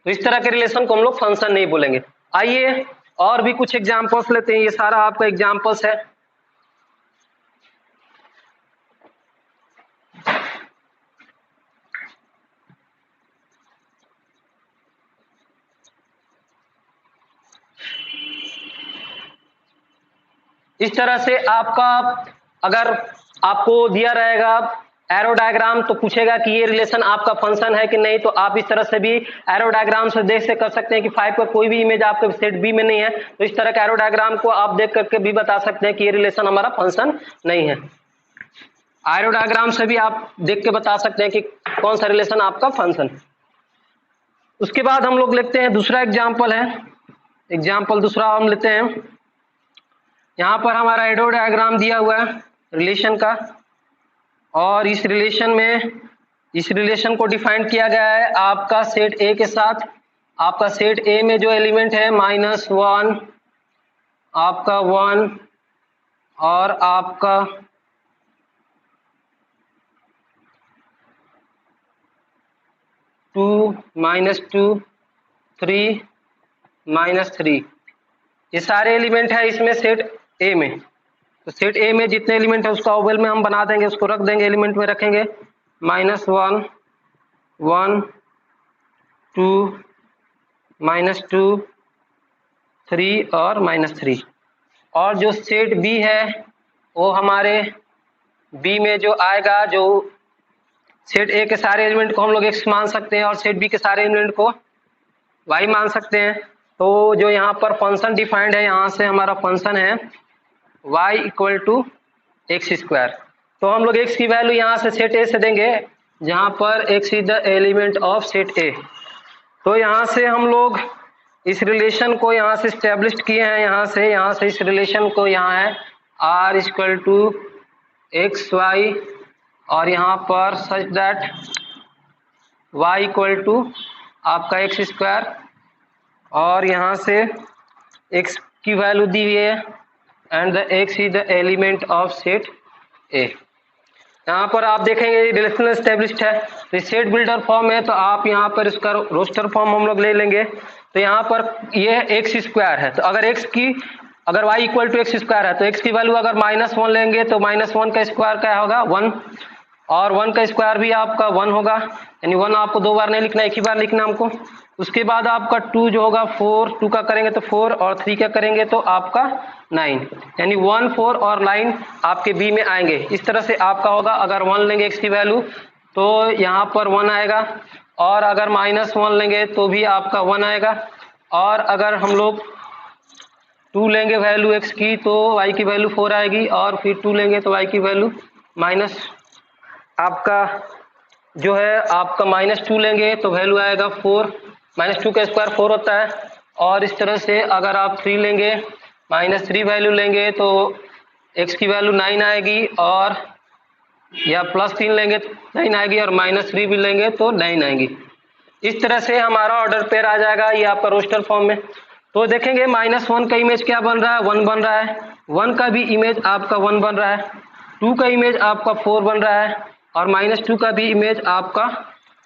Speaker 1: तो इस तरह के रिलेशन को हम लोग फंक्शन नहीं बोलेंगे। आइए और भी कुछ एग्जांपल्स लेते हैं। ये सारा आपका एग्जांपल्स है। इस तरह से आपका अगर आपको दिया रहेगा एरो डायग्राम, तो पूछेगा कि ये रिलेशन आपका फंक्शन है कि नहीं, तो आप इस तरह से भी एरो डायग्राम से देख से कर सकते हैं कि 5 का कोई भी इमेज आपके सेट बी में नहीं है। तो इस तरह के एरो डायग्राम को आप देख करके भी बता सकते हैं कि ये रिलेशन हमारा फंक्शन नहीं है। एरो डायग्राम से भी आप देख के बता सकते हैं कि कौन सा रिलेशन आपका फंक्शन। उसके बाद हम लोग लेते हैं दूसरा एग्जाम्पल है। एग्जाम्पल दूसरा हम लेते हैं। यहाँ पर हमारा एरो डायग्राम दिया हुआ है रिलेशन का, और इस रिलेशन को डिफाइन किया गया है आपका सेट ए के साथ। आपका सेट ए में जो एलिमेंट है -1, आपका 1, और आपका 2 -2 3 -3, ये सारे एलिमेंट है इसमें सेट ए में। तो सेट ए में जितने एलिमेंट है उसका ओवल में हम बना देंगे, उसको रख देंगे, एलिमेंट में रखेंगे -1 1 2 -2 3 और -3। और जो सेट बी है वो हमारे बी में जो आएगा, जो सेट ए के सारे एलिमेंट को हम लोग x मान सकते हैं और सेट बी के सारे एलिमेंट को y मान सकते हैं। तो जो यहाँ पर फंक्शन डिफाइंड है, यहाँ से हमारा फंक्शन है y equal to x square. तो हम लोग x की वैल्यू यहाँ से सेट ए से देंगे, जहाँ पर x is the element of set ए। तो यहाँ से हम लोग इस रिलेशन को यहाँ से स्टेब्लिश किए हैं, यहाँ से इस रिलेशन को, यहाँ है r equal to x y, और यहाँ पर such that y equal to आपका एक्स स्क्वायर, और यहाँ से x की वैल्यू दी हुई है and the x is the element of set A. यहाँ पर आप देखेंगे रिलेशनल एस्टेब्लिश्ड है, तो सेट बिल्डर फॉर्म है, तो आप यहाँ पर इसका रोस्टर फॉर्म हम लोग ले लेंगे। तो यहाँ पर ये एक्स स्क्वायर है, तो अगर y equal to x square है तो x की वैल्यू अगर -1 लेंगे तो -1 का स्क्वायर क्या होगा 1, और 1 का स्क्वायर भी आपका 1 होगा, यानी 1 आपको 2 बार नहीं लिखना, एक ही बार लिखना हमको। उसके बाद आपका 2 जो होगा 4, 2 का करेंगे तो 4 और 3 का करेंगे तो आपका 9, यानी 1 4 और 9 आपके बी में आएंगे। इस तरह से आपका होगा, अगर 1 लेंगे x की वैल्यू तो यहाँ पर 1 आएगा, और अगर -1 लेंगे तो भी आपका 1 आएगा, और अगर हम लोग 2 लेंगे वैल्यू x की तो y की वैल्यू 4 आएगी, और फिर 2 लेंगे तो y की वैल्यू माइनस आपका जो है आपका -2 लेंगे तो वैल्यू आएगा 4, -2 का स्क्वायर 4 होता है। और इस तरह से अगर आप 3 लेंगे, -3 वैल्यू लेंगे तो x की वैल्यू 9 आएगी, और या +3 लेंगे तो 9 आएगी, और -3 भी लेंगे तो 9 आएगी। इस तरह से हमारा ऑर्डर पेयर आ जाएगा, ये आपका रोस्टर फॉर्म में। तो देखेंगे -1 का इमेज क्या बन रहा है, 1 बन रहा है, 1 का भी इमेज आपका 1 बन रहा है, 2 का इमेज आपका 4 बन रहा है, और -2 का भी इमेज आपका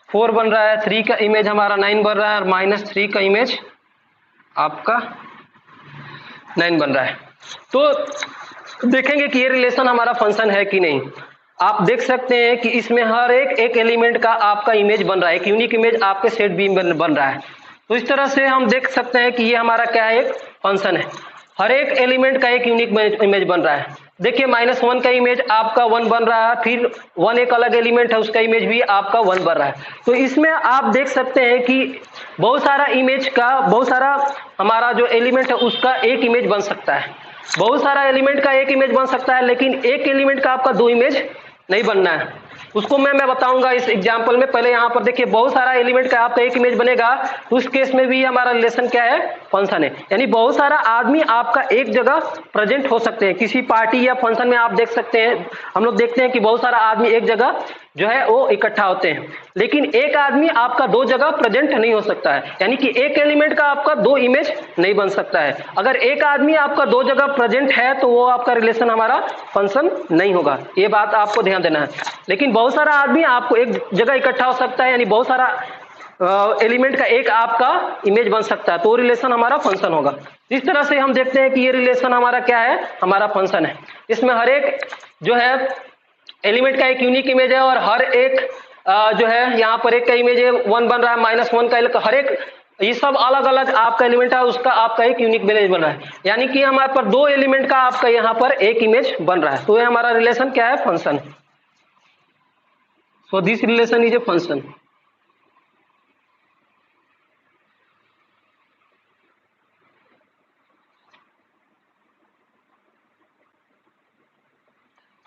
Speaker 1: 4 बन रहा है, 3 का इमेज हमारा 9 बन रहा है, और -3 का इमेज आपका 9 बन रहा है। तो देखेंगे कि ये रिलेशन हमारा फंक्शन है कि नहीं। आप देख सकते हैं कि इसमें हर एक एलिमेंट का आपका इमेज बन रहा है, एक यूनिक इमेज आपके सेट बी में बन रहा है। तो इस तरह से हम देख सकते हैं कि ये हमारा क्या है, एक फंक्शन है, हर एक एलिमेंट का एक यूनिक इमेज बन रहा है। देखिए -1 का इमेज आपका 1 बन रहा है, फिर 1 एक अलग एलिमेंट है उसका इमेज भी आपका 1 बन रहा है। तो इसमें आप देख सकते हैं कि बहुत सारा हमारा जो एलिमेंट है उसका एक इमेज बन सकता है, बहुत सारा एलिमेंट का एक इमेज बन सकता है, लेकिन एक एलिमेंट का आपका 2 इमेज नहीं बनना है। उसको मैं बताऊंगा इस एग्जांपल में। पहले यहाँ पर देखिए बहुत सारा एलिमेंट का आपका एक इमेज बनेगा, तो उस केस में भी हमारा रिलेशन क्या है, फंक्शन है। यानी बहुत सारा आदमी आपका एक जगह प्रेजेंट हो सकते हैं, किसी पार्टी या फंक्शन में आप देख सकते हैं, हम लोग देखते हैं कि बहुत सारा आदमी एक जगह जो है वो इकट्ठा होते हैं, लेकिन एक आदमी आपका 2 जगह प्रेजेंट नहीं हो सकता है, यानी कि एक एलिमेंट का आपका 2 इमेज नहीं बन सकता है। अगर एक आदमी आपका 2 जगह प्रेजेंट है तो वो आपका रिलेशन हमारा फंक्शन नहीं होगा, ये बात आपको ध्यान देना है। लेकिन बहुत सारा आदमी आपको एक जगह इकट्ठा हो सकता है, यानी बहुत सारा एलिमेंट का एक आपका इमेज बन सकता है, तो रिलेशन हमारा फंक्शन होगा। इस तरह से हम देखते हैं कि ये रिलेशन हमारा क्या है, हमारा फंक्शन है। इसमें हर एक जो है एलिमेंट का एक यूनिक इमेज है, और हर एक जो है यहाँ पर एक का इमेज है 1 बन रहा है, -1 का, हर एक ये सब अलग अलग आपका एलिमेंट है, उसका आपका एक यूनिक इमेज बन रहा है, यानी कि हमारे पर 2 एलिमेंट का आपका यहाँ पर एक इमेज बन रहा है। तो ये हमारा रिलेशन क्या है, function. So this relation is a function.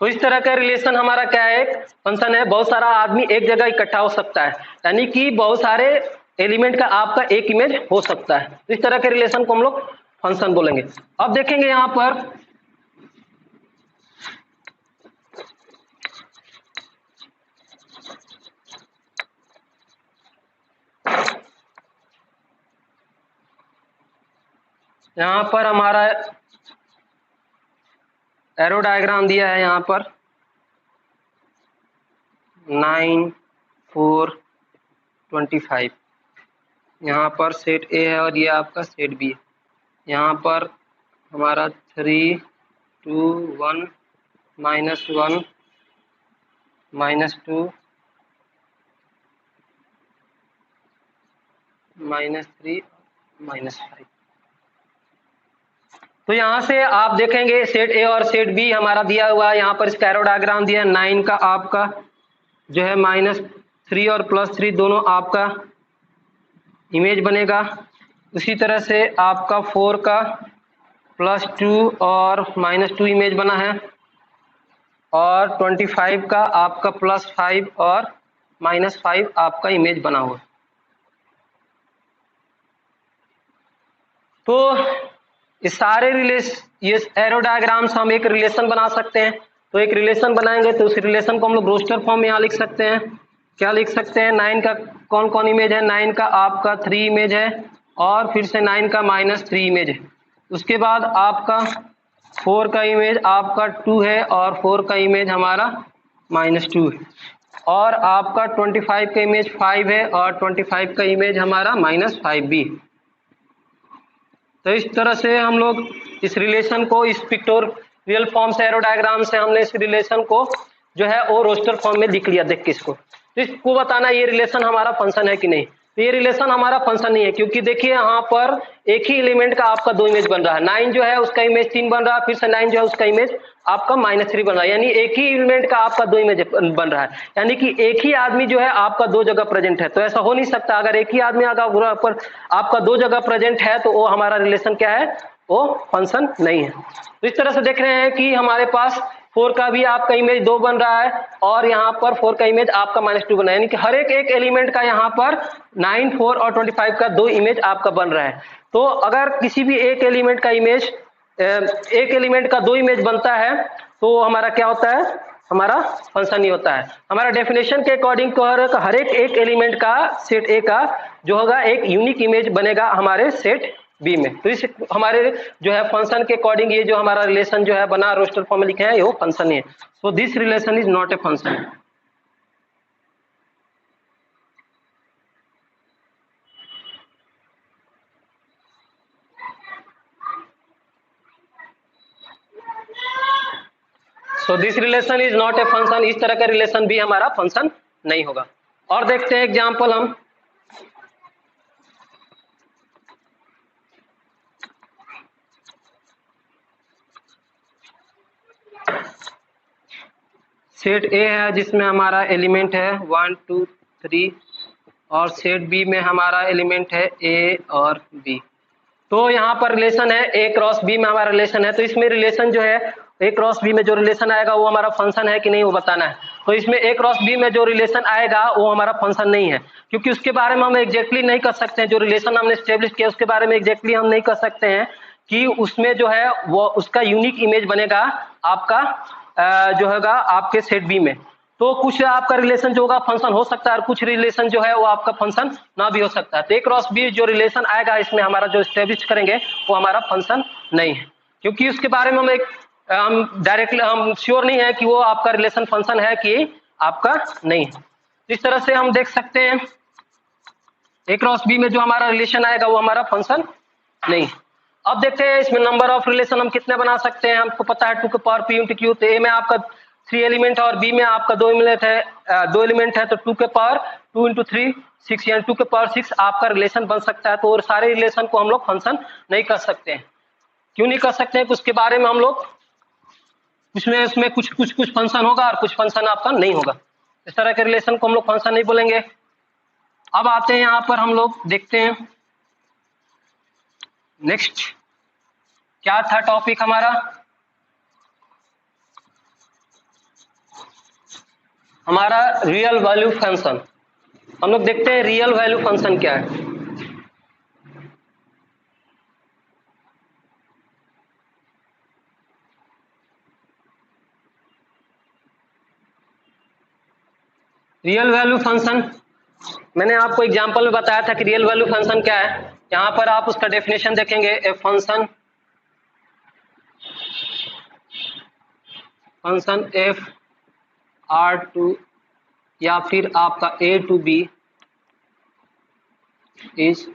Speaker 1: तो इस तरह का रिलेशन हमारा क्या है, फंक्शन है। बहुत सारा आदमी एक जगह इकट्ठा हो सकता है, यानी कि बहुत सारे एलिमेंट का आपका एक इमेज हो सकता है। इस तरह के रिलेशन को हम लोग फंक्शन बोलेंगे। अब देखेंगे यहाँ पर हमारा एरो डायग्राम दिया है, यहाँ पर 9 4 25, यहाँ पर सेट ए है और ये आपका सेट बी है। यहाँ पर हमारा 3 2 1 -1 -2 -3 -5। तो यहाँ से आप देखेंगे सेट ए और सेट बी हमारा दिया हुआ है, यहाँ पर स्कैरो डायग्राम दिया है। 9 का आपका जो है -3 और +3 दोनों आपका इमेज बनेगा। उसी तरह से आपका 4 का +2 और -2 इमेज बना है, और 25 का आपका +5 और -5 आपका इमेज बना हुआ। तो इस सारे ये एरो डायग्राम्स हम एक रिलेशन बना सकते हैं। तो एक रिलेशन बनाएंगे तो उस रिलेशन को हम लोग रोस्टर फॉर्म में यहाँ लिख सकते हैं। क्या लिख सकते हैं? 9 का कौन कौन इमेज है? 9 का आपका 3 इमेज है, और फिर से 9 का -3 इमेज है। उसके बाद आपका 4 का इमेज आपका 2 है, और 4 का इमेज हमारा -2 है, और आपका 25 का इमेज 5 है, और 25 का इमेज हमारा -5 भी है। तो इस तरह से हम लोग इस रिलेशन को इस पिक्टोरियल फॉर्म से, एरो डायग्राम से हमने इस रिलेशन को जो है वो रोस्टर फॉर्म में लिख लिया। देख के इसको, तो इसको बताना ये रिलेशन हमारा फंक्शन है कि नहीं। तो ये रिलेशन हमारा फंक्शन नहीं है, क्योंकि देखिए यहाँ पर एक ही एलिमेंट का आपका 2 इमेज बन रहा है। 9 जो है उसका इमेज 3 बन रहा है, फिर से 9 जो है उसका इमेज आपका -3 बन रहा है, यानी एक ही एलिमेंट का आपका 2 इमेज बन रहा है, यानी कि एक ही आदमी जो है आपका 2 जगह प्रेजेंट है। तो ऐसा हो नहीं सकता। अगर एक ही आदमी अगर पर आपका 2 जगह प्रेजेंट है तो वो हमारा रिलेशन क्या है? वो फंक्शन नहीं है। तो इस तरह से देख रहे हैं कि हमारे पास 4 का भी आपका इमेज 2 बन रहा है, और यहाँ पर 4 का इमेज आपका -2 बना है, यानी कि हर एक एलिमेंट का यहाँ पर 9, 4 और 25 का 2 इमेज आपका बन रहा है। तो अगर किसी भी एक एलिमेंट का इमेज, एक एलिमेंट का 2 इमेज बनता है, तो हमारा क्या होता है? हमारा फंक्शन नहीं होता है। हमारा डेफिनेशन के अकॉर्डिंग तो हर एक एलिमेंट का सेट ए का जो होगा एक यूनिक इमेज बनेगा हमारे सेट बी में। तो इस हमारे जो है फंक्शन के अकॉर्डिंग ये जो हमारा रिलेशन जो है बना रोस्टर फॉर्म में लिखे हैं, ये फंक्शन है। So this relation is not a function. So this relation is not a function. इस तरह का रिलेशन भी हमारा फंक्शन नहीं होगा। और देखते हैं एग्जाम्पल हम। सेट ए है जिसमें हमारा एलिमेंट है 1 2 3, और सेट बी में हमारा एलिमेंट है ए और बी। तो यहाँ पर रिलेशन है ए क्रॉस बी में हमारा रिलेशन है। तो इसमें रिलेशन जो है ए क्रॉस बी में जो रिलेशन आएगा वो हमारा फंक्शन है कि नहीं, वो बताना है। तो इसमें ए क्रॉस बी में जो रिलेशन आएगा वो हमारा फंक्शन नहीं है, क्योंकि उसके बारे में हम एग्जैक्टली नहीं कर सकते हैं। जो रिलेशन हमने स्टेब्लिश किया उसके बारे में एग्जैक्टली हम नहीं कर सकते हैं कि उसमें जो है वो उसका यूनिक इमेज बनेगा आपका जो होगा आपके सेट बी में। तो कुछ आपका रिलेशन जो होगा फंक्शन हो सकता है, और कुछ रिलेशन जो है वो आपका फंक्शन ना भी हो सकता है। तो ए क्रॉस बी जो रिलेशन आएगा इसमें हमारा जो स्टेब्लिश करेंगे वो हमारा फंक्शन नहीं है, क्योंकि उसके बारे में हम डायरेक्टली हम श्योर नहीं है कि वो आपका रिलेशन फंक्शन है कि आपका नहीं है। इस तरह से हम देख सकते हैं ए क्रॉस बी में जो हमारा रिलेशन आएगा वो हमारा फंक्शन नहीं। अब देखते हैं इसमें नंबर ऑफ रिलेशन हम कितने बना सकते हैं। हमको पता है 2 के पावर p इंटू क्यू। तो ए में आपका 3 एलिमेंट है और बी में आपका 2 एलिमेंट है, 2 एलिमेंट है, तो 2 के पावर 2 इंटू 3 6, यानी 2 के पावर 6 आपका रिलेशन बन सकता है। तो और सारे रिलेशन को हम लोग फंक्शन नहीं कर सकते हैं। क्यों नहीं कर सकते हैं? उसके बारे में हम लोग उसमें कुछ फंक्शन होगा और कुछ फंक्शन आपका नहीं होगा। इस तरह के रिलेशन को हम लोग फंक्शन नहीं बोलेंगे। अब आते हैं यहाँ पर हम लोग देखते हैं नेक्स्ट क्या था टॉपिक हमारा। हमारा रियल वैल्यू फंक्शन। हम लोग देखते हैं रियल वैल्यू फंक्शन क्या है। रियल वैल्यू फंक्शन मैंने आपको एग्जांपल में बताया था कि रियल वैल्यू फंक्शन क्या है। यहां पर आप उसका डेफिनेशन देखेंगे, a function f R to या फिर आपका ए टू बी इज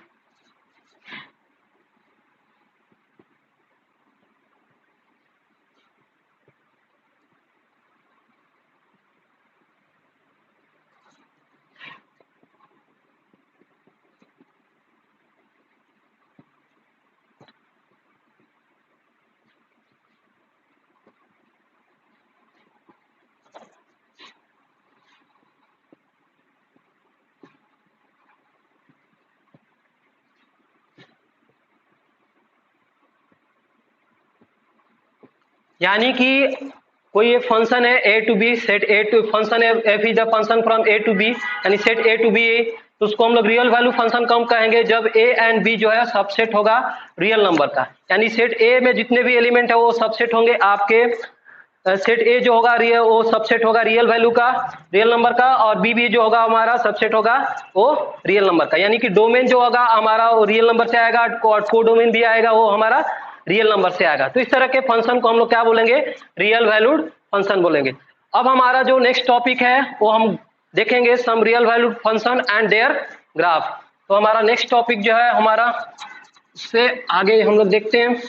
Speaker 1: यानी कि कोई एक फंक्शन है A to B, set A to function है F is the function from A to B, यानी set A to B A, तो उसको हम लोग रियल वैल्यू फंक्शन कम कहेंगे जब ए एंड बी जो है सबसेट होगा रियल नंबर का। यानी सेट ए में जितने भी एलिमेंट है वो सबसेट होंगे आपके, सेट ए जो होगा रियल वो सबसेट होगा रियल वैल्यू का, रियल नंबर का, और बी भी जो होगा हमारा सबसेट होगा वो रियल नंबर का। यानी कि डोमेन जो होगा हमारा वो रियल नंबर से आएगा और कोडोमेन भी आएगा वो हमारा रियल नंबर से आएगा। तो इस तरह के फंक्शन को हम लोग क्या बोलेंगे, रियल वैल्यूड फंक्शन बोलेंगे। अब हमारा जो नेक्स्ट टॉपिक है वो हम देखेंगे some real valued function and their graph. तो हमारा नेक्स्ट टॉपिक जो है हमारा उससे आगे हम लोग देखते हैं।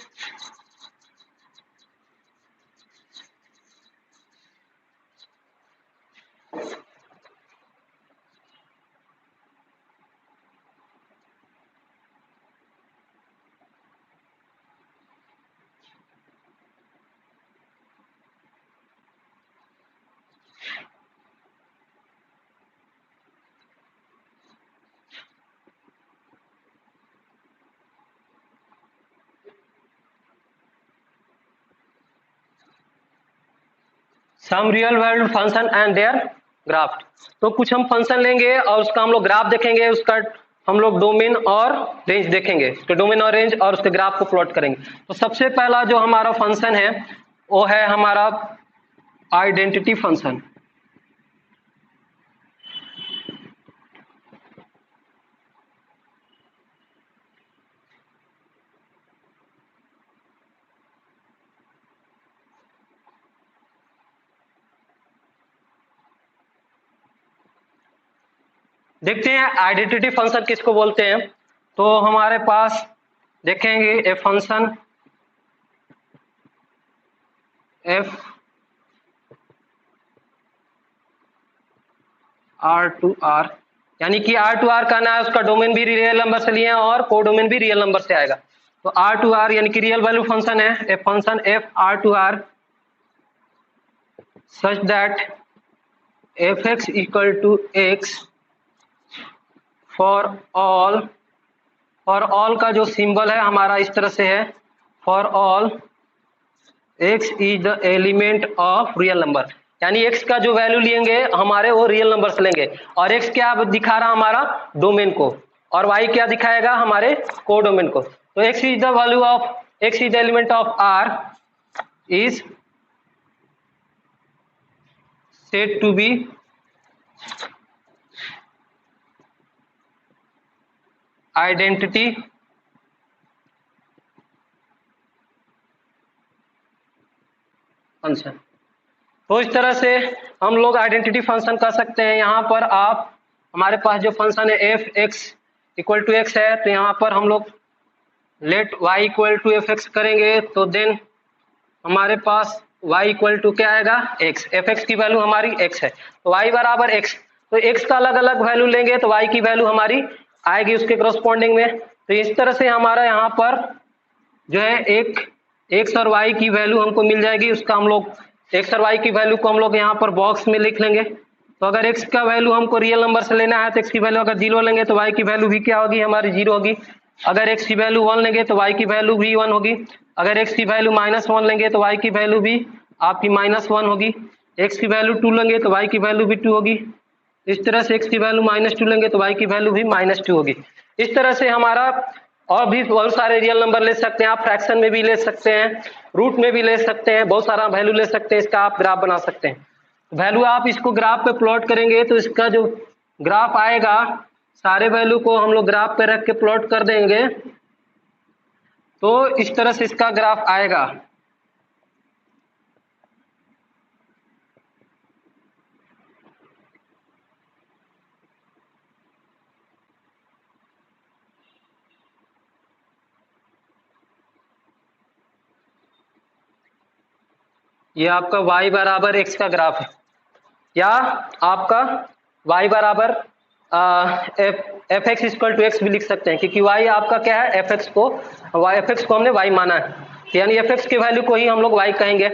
Speaker 1: Some real valued function and their graph. तो कुछ हम फंक्शन लेंगे और उसका हम लोग ग्राफ देखेंगे, उसका हम लोग डोमेन और रेंज देखेंगे, तो डोमेन और रेंज और उसके ग्राफ को प्लॉट करेंगे। तो सबसे पहला जो हमारा फंक्शन है वो है हमारा आइडेंटिटी फंक्शन। देखते हैं आइडेंटिटी फंक्शन किसको बोलते हैं। तो हमारे पास देखेंगे a function f R to R, यानी कि आर टू आर कहना है उसका डोमेन भी रियल नंबर से लिए और कोडोमेन भी रियल नंबर से आएगा। तो आर टू आर यानी कि रियल वैल्यू फंक्शन है a function f R to R such that f x equal to x for all का जो सिंबल है हमारा इस तरह से है, for all x is the element of real number. यानी x का जो वैल्यू लेंगे हमारे वो रियल नंबर से लेंगे, और x क्या दिखा रहा हमारा डोमेन को, और y क्या दिखाएगा हमारे कोडोमेन को। तो x is the value of x is the element of r is said to be identity function. तो इस तरह से हम लोग आइडेंटिटी फंक्शन कर सकते हैं। यहाँ पर आप हमारे पास जो फंक्शन है f x equal to x है, तो यहाँ पर हम लोग let y equal to f x करेंगे, तो देन हमारे पास y इक्वल टू क्या आएगा x, एफ एक्स की वैल्यू हमारी x है, तो y बराबर x। तो x का अलग अलग वैल्यू लेंगे तो y की वैल्यू हमारी आएगी उसके करस्पॉन्डिंग में। तो इस तरह से हमारा यहाँ पर जो है एक x और y की वैल्यू हमको मिल जाएगी। उसका हम लोग x और y की वैल्यू को हम लोग यहाँ पर बॉक्स में लिख लेंगे। तो अगर x का वैल्यू हमको रियल नंबर से लेना है तो x की वैल्यू अगर 0 लेंगे तो y की वैल्यू भी क्या होगी हमारी 0 होगी। अगर x की वैल्यू 1 लेंगे तो y की वैल्यू भी 1 होगी। अगर x की वैल्यू -1 लेंगे तो y की वैल्यू भी आपकी -1 होगी। x की वैल्यू 2 लेंगे तो y की वैल्यू भी 2 होगी। इस तरह से x की वैल्यू -2 लेंगे तो y की वैल्यू भी -2 होगी। इस तरह से हमारा और भी बहुत सारे रियल नंबर ले सकते हैं आप, फ्रैक्शन में भी ले सकते हैं, रूट में भी ले सकते हैं, बहुत सारा वैल्यू ले सकते हैं। इसका आप ग्राफ बना सकते हैं। वैल्यू आप इसको ग्राफ पे प्लॉट करेंगे तो इसका जो ग्राफ आएगा सारे वैल्यू को हम लोग ग्राफ पे रख के प्लॉट कर देंगे, तो इस तरह से इसका ग्राफ आएगा। ये आपका y बराबर x का ग्राफ है, या आपका y बराबर f x equal to x भी लिख सकते हैं, क्योंकि y आपका क्या है एफ एक्स को हमने y माना है, यानी एफ एक्स की वैल्यू को ही हम लोग y कहेंगे।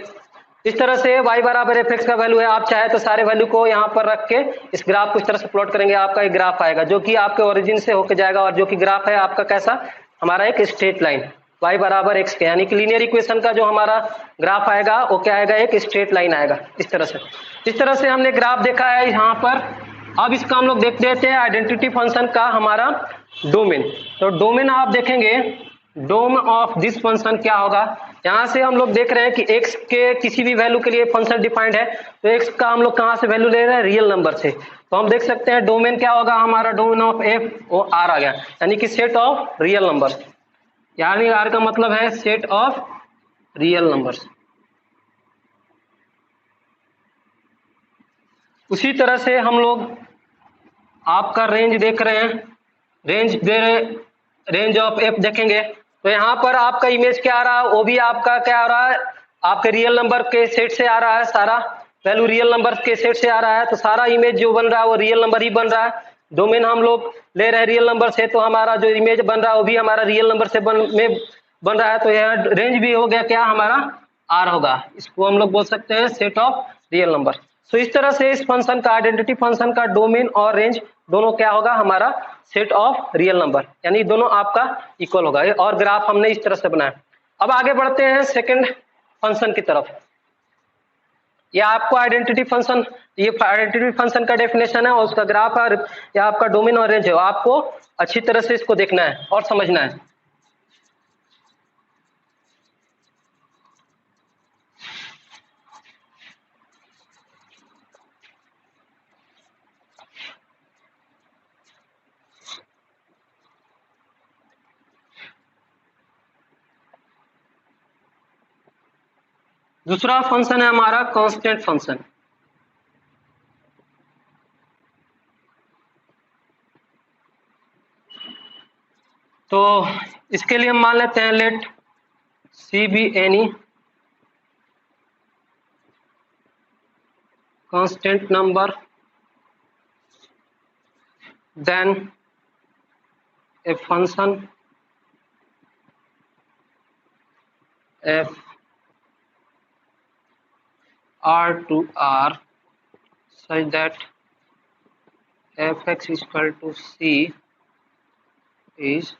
Speaker 1: इस तरह से y बराबर एफ एक्स का वैल्यू है। आप चाहे तो सारे वैल्यू को यहाँ पर रख के इस ग्राफ को इस तरह से प्लॉट करेंगे, आपका एक ग्राफ आएगा जो कि आपके ओरिजिन से होके जाएगा, और जो कि ग्राफ है आपका कैसा हमारा एक स्ट्रेट लाइन। y बराबर x के, यानी कि लीनियर इक्वेशन का जो हमारा ग्राफ आएगा वो क्या आएगा, एक स्ट्रेट लाइन आएगा इस तरह से। इस तरह से हमने ग्राफ देखा है यहाँ पर। अब इसका हम लोग देख देते हैं आइडेंटिटी फंक्शन का हमारा डोमेन। तो डोमेन आप देखेंगे, डोम ऑफ दिस फंक्शन क्या होगा। यहाँ से हम लोग देख रहे हैं कि x के किसी भी वैल्यू के लिए फंक्शन डिफाइंड है, तो x का हम लोग कहाँ से वैल्यू ले रहे हैं, रियल नंबर से। तो हम देख सकते हैं डोमेन क्या होगा हमारा, डोमेन ऑफ f वो r आ गया, यानी कि सेट ऑफ रियल नंबर, यानी r का मतलब है सेट ऑफ रियल नंबर्स। उसी तरह से हम लोग आपका रेंज देख रहे हैं, रेंज ऑफ f देखेंगे, तो यहाँ पर आपका इमेज क्या आ रहा है, वो भी आपका क्या आ रहा है, आपके रियल नंबर के सेट से आ रहा है, सारा वैल्यू रियल नंबर के सेट से आ रहा है, तो सारा इमेज जो बन रहा है वो रियल नंबर ही बन रहा है। डोमेन हम लोग ले रहे हैं रियल नंबर से, तो हमारा जो इमेज बन रहा है वो भी हमारा रियल नंबर से बन रहा है, तो यहाँ रेंज भी हो गया क्या हमारा r होगा, इसको हम लोग बोल सकते हैं सेट ऑफ रियल नंबर। सो इस तरह से इस फंक्शन का, आइडेंटिटी फंक्शन का डोमेन और रेंज दोनों क्या होगा हमारा सेट ऑफ रियल नंबर, यानी दोनों आपका इक्वल होगा। और ग्राफ हमने इस तरह से बनाया। अब आगे बढ़ते हैं सेकंड फंक्शन की तरफ। ये आपको आइडेंटिटी फंक्शन, ये आइडेंटिटी फंक्शन का डेफिनेशन है और उसका ग्राफ है, या आपका डोमेन और रेंज है, आपको अच्छी तरह से इसको देखना है और समझना है। दूसरा फंक्शन है हमारा कांस्टेंट फंक्शन। तो इसके लिए हम मान लेते हैं let C be any constant number then a function f r to r such that fx is equal to c is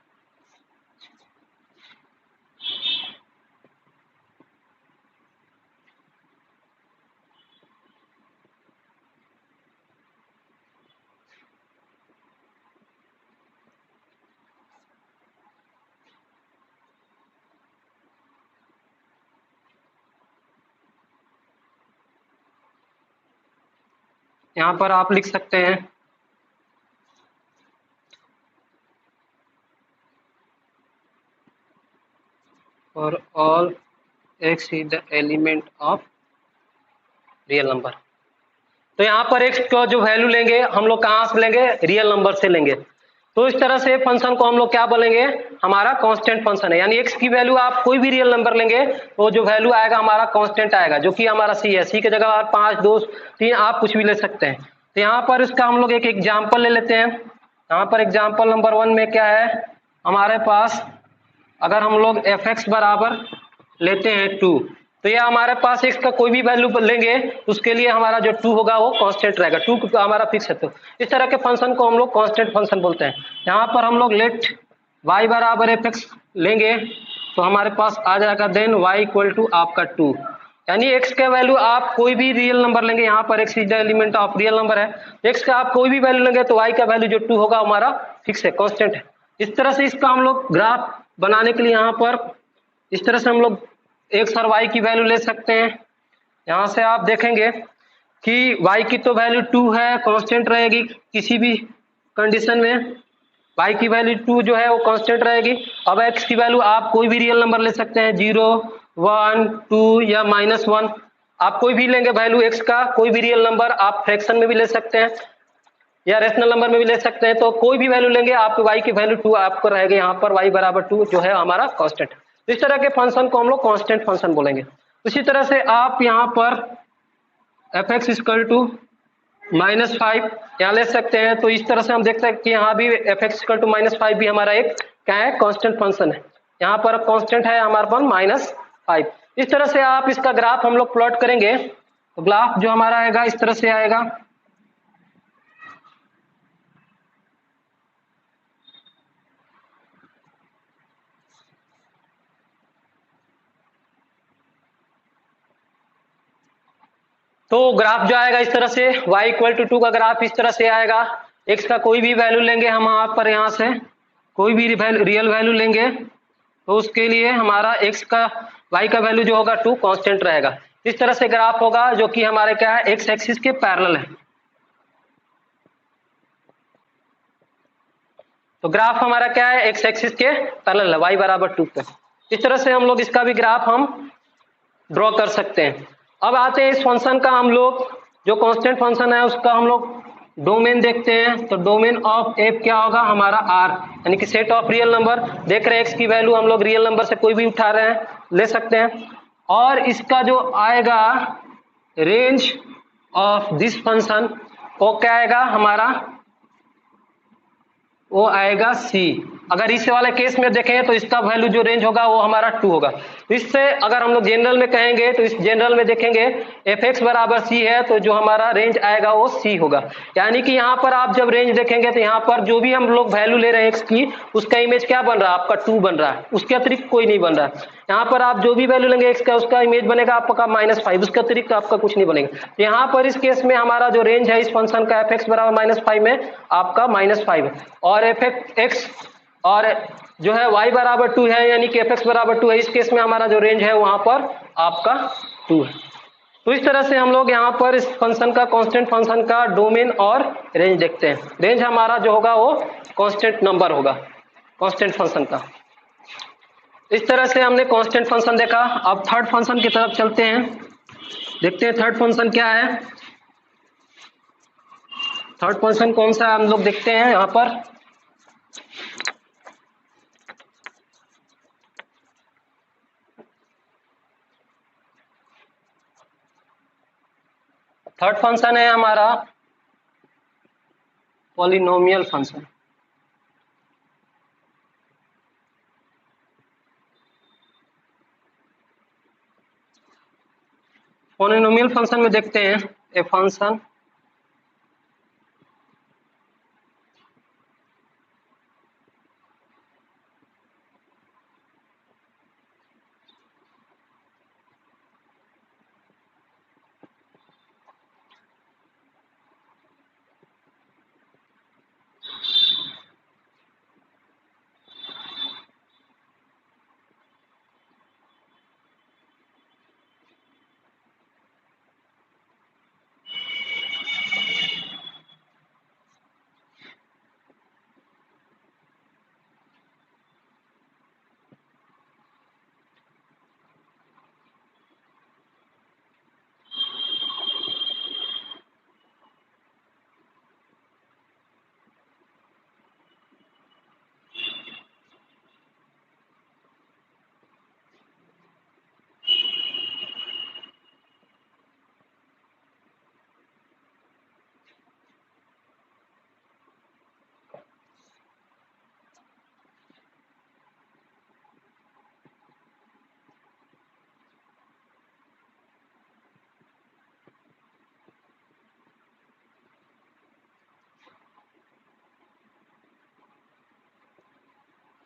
Speaker 1: यहाँ पर आप लिख सकते हैं for all x is the element of real number. तो यहाँ पर x का जो वैल्यू लेंगे हम लोग कहाँ से लेंगे, रियल नंबर से लेंगे। तो इस तरह से फंक्शन को हम लोग क्या बोलेंगे, हमारा कांस्टेंट फंक्शन है, यानी x की वैल्यू आप कोई भी रियल नंबर लेंगे तो जो वैल्यू आएगा हमारा कांस्टेंट आएगा, जो कि हमारा c है। c की जगह आप 5, 2, 3 आप कुछ भी ले सकते हैं। तो यहाँ पर इसका हम लोग एक एग्जाम्पल ले लेते हैं। यहाँ पर एग्जाम्पल नंबर 1 में क्या है हमारे पास, अगर हम लोग fx बराबर लेते हैं 2, तो ये हमारे पास x का कोई भी वैल्यू लेंगे तो उसके लिए हमारा जो 2 होगा वो कांस्टेंट रहेगा, 2 हमारा फिक्स है। तो इस तरह के फंक्शन को हम लोग कांस्टेंट फंक्शन बोलते हैं। यहाँ पर हम लोग लेट y बराबर fx लेंगे तो हमारे पास आ जाएगा देन y इक्वल टू आपका 2, यानी x का वैल्यू आप कोई भी रियल नंबर लेंगे, यहाँ पर x is the element of real number है, x का आप कोई भी वैल्यू लेंगे तो y का वैल्यू जो 2 होगा हमारा फिक्स है, कांस्टेंट है। इस तरह से इसका हम लोग ग्राफ बनाने के लिए यहाँ पर इस तरह से हम लोग x और y की वैल्यू ले सकते हैं। यहाँ से आप देखेंगे कि y की तो वैल्यू 2 है, कांस्टेंट रहेगी किसी भी कंडीशन में, y की वैल्यू 2 जो है वो कांस्टेंट रहेगी। अब x की वैल्यू आप कोई भी रियल नंबर ले सकते हैं, 0, 1, 2 या -1, आप कोई भी लेंगे वैल्यू x का, कोई भी रियल नंबर आप फ्रैक्शन में भी ले सकते हैं या रेशनल नंबर में भी ले सकते हैं। तो कोई भी वैल्यू लेंगे आप y की वैल्यू 2 आपको रहेगा, यहाँ पर y बराबर 2 जो है हमारा कांस्टेंट। इस तरह के फंक्शन को हम लोग कांस्टेंट फंक्शन बोलेंगे। उसी तरह से आप यहाँ पर fx इक्वल टू -5 यहाँ ले सकते हैं। तो इस तरह से हम देख सकते हैं कि यहाँ भी fx इक्वल टू -5 भी हमारा एक क्या है, कांस्टेंट फंक्शन है। यहाँ पर कांस्टेंट है हमारे पास -5। इस तरह से आप इसका ग्राफ हम लोग प्लॉट करेंगे तो ग्राफ जो हमारा आएगा इस तरह से आएगा। तो ग्राफ जो आएगा इस तरह से, y इक्वल टू 2 का ग्राफ इस तरह से आएगा। x का कोई भी वैल्यू लेंगे हम यहाँ पर, यहाँ से कोई भी रियल वैल्यू लेंगे तो उसके लिए हमारा x का y का वैल्यू जो होगा 2 कांस्टेंट रहेगा। इस तरह से ग्राफ होगा जो कि हमारे क्या है, x एक्सिस के पैरेलल है। तो ग्राफ हमारा क्या है, x एक्सिस के पैरेलल है, y बराबर 2 पे। इस तरह से हम लोग इसका भी ग्राफ हम ड्रॉ कर सकते हैं। अब आते हैं इस फंक्शन का, हम लोग जो कांस्टेंट फंक्शन है उसका हम लोग डोमेन देखते हैं। तो डोमेन ऑफ एफ क्या होगा हमारा r, यानी कि सेट ऑफ रियल नंबर। देख रहे हैं x की वैल्यू हम लोग रियल नंबर से कोई भी उठा रहे हैं, ले सकते हैं। और इसका जो आएगा रेंज ऑफ दिस फंक्शन वो क्या आएगा हमारा, वो आएगा c। अगर इस वाले केस में देखें तो इसका वैल्यू जो रेंज होगा वो हमारा 2 होगा। इससे अगर हम लोग जनरल में कहेंगे तो इस जनरल में देखेंगे एफ एक्स बराबर सी है, तो जो हमारा रेंज आएगा वो सी होगा। यानी कि यहाँ पर आप जब रेंज देखेंगे तो यहाँ पर जो भी हम लोग वैल्यू ले रहे हैं एक्स की, उसका इमेज क्या बन रहा है आपका 2 बन रहा है, उसके अतिरिक्त कोई नहीं बन रहा है। यहाँ पर आप जो भी वैल्यू लेंगे एक्स का, उसका इमेज बनेगा आपका -5, उसके अतिरिक्त आपका कुछ नहीं बनेगा। यहाँ पर इस केस में हमारा जो रेंज है इस फंक्शन का एफ एक्स बराबर -5 में आपका -5 है, और एफ एक्स और जो है y बराबर 2 है, यानी कि एफ एक्स बराबर 2 है। इस केस में हमारा जो रेंज है वहां पर आपका 2 है। तो इस तरह से हम लोग यहाँ पर इस फंक्शन का, कांस्टेंट फंक्शन का डोमेन और रेंज देखते हैं। रेंज हमारा जो होगा वो कांस्टेंट नंबर होगा कांस्टेंट फंक्शन का। इस तरह से हमने कांस्टेंट फंक्शन देखा। अब थर्ड फंक्शन की तरफ चलते हैं, देखते हैं थर्ड फंक्शन क्या है। थर्ड फंक्शन कौन सा है हम लोग देखते हैं यहाँ पर। थर्ड फंक्शन है हमारा पॉलिनोमियल फंक्शन। पॉलिनोमियल फंक्शन में देखते हैं ए फंक्शन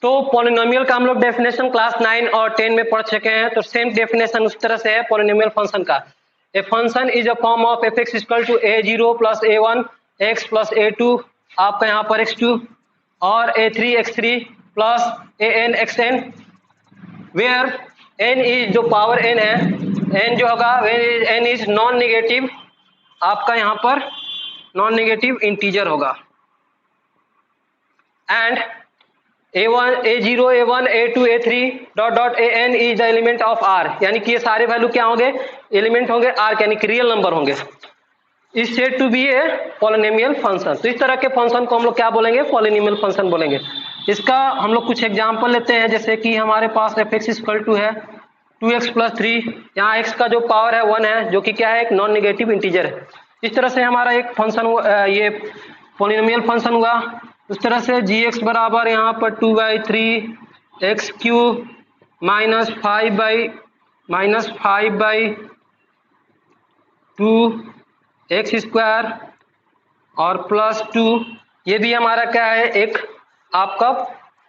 Speaker 1: तो पॉलिनोमियल का हम लोग डेफिनेशन क्लास 9 और 10 में पढ़ चुके हैं। तो सेम डेफिनेशन उस तरह से है पॉलिनोमियल फंक्शन का। A function is a form of F x equal to a0 plus a1 x plus a2 आपका यहाँ पर x2 और a3 x3 plus an xn, where n is जो पावर n है, n जो होगा n इज नॉन नेगेटिव, आपका यहाँ पर नॉन नेगेटिव इंटीजर होगा। And a1 a0 a1 a2 a3 dot dot an is the element of r, यानी कि ये सारे वैल्यू क्या होंगे, एलिमेंट होंगे r, यानी कि रियल नंबर होंगे। Is said to B a polynomial function. तो इस तरह के फंक्शन को हम लोग क्या बोलेंगे, पॉलिनोमियल फंक्शन बोलेंगे। इसका हम लोग कुछ एग्जांपल लेते हैं, जैसे कि हमारे पास एफ एक्स इक्वल टू है 2x प्लस 3, यहाँ x का जो पावर है 1 है, जो कि क्या है, एक नॉन नेगेटिव इंटीजर है। इस तरह से हमारा एक फंक्शन ये पॉलिनोमियल फंक्शन हुआ। उस तरह से gx बराबर यहाँ पर 2/3 एक्स क्यूब -5/2 एक्स स्क्वायर और प्लस 2, ये भी हमारा क्या है, एक आपका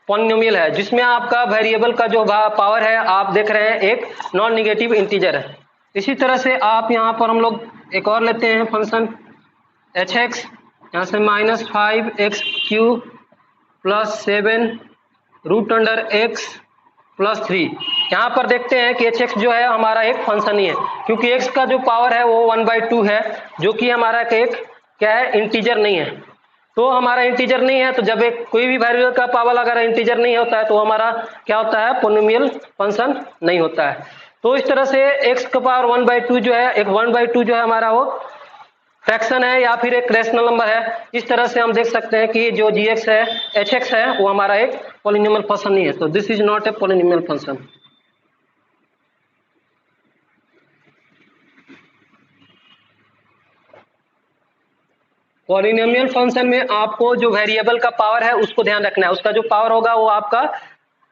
Speaker 1: पॉलिनोमियल है जिसमें आपका वेरिएबल का जो पावर है आप देख रहे हैं एक नॉन नेगेटिव इंटीजर है। इसी तरह से आप यहाँ पर हम लोग एक और लेते हैं फंक्शन एच एक्स, यहाँ से -5x³ + 7 √x + 3। यहाँ पर देखते हैं कि एच एक्स जो है हमारा एक फंक्शन ही है, क्योंकि एक्स का जो पावर है वो 1/2 है, जो कि हमारा एक क्या है, इंटीजर नहीं है। तो हमारा इंटीजर नहीं है, तो जब एक कोई भी वेरिएबल का पावर अगर इंटीजर नहीं होता है तो हमारा क्या होता है, पोलिनोमियल फंक्शन नहीं होता है। तो इस तरह से एक्स का पावर 1/2 जो है, एक 1/2 जो है हमारा वो फ्रैक्शन है या फिर एक रैशनल नंबर है। इस तरह से हम देख सकते हैं कि जो जी एक्स है, एच एक्स है, वो हमारा एक पोलिनोमियल फंक्शन नहीं है। तो this is not a polynomial function. Polynomial function में आपको जो वेरिएबल का पावर है उसको ध्यान रखना है। उसका जो पावर होगा वो आपका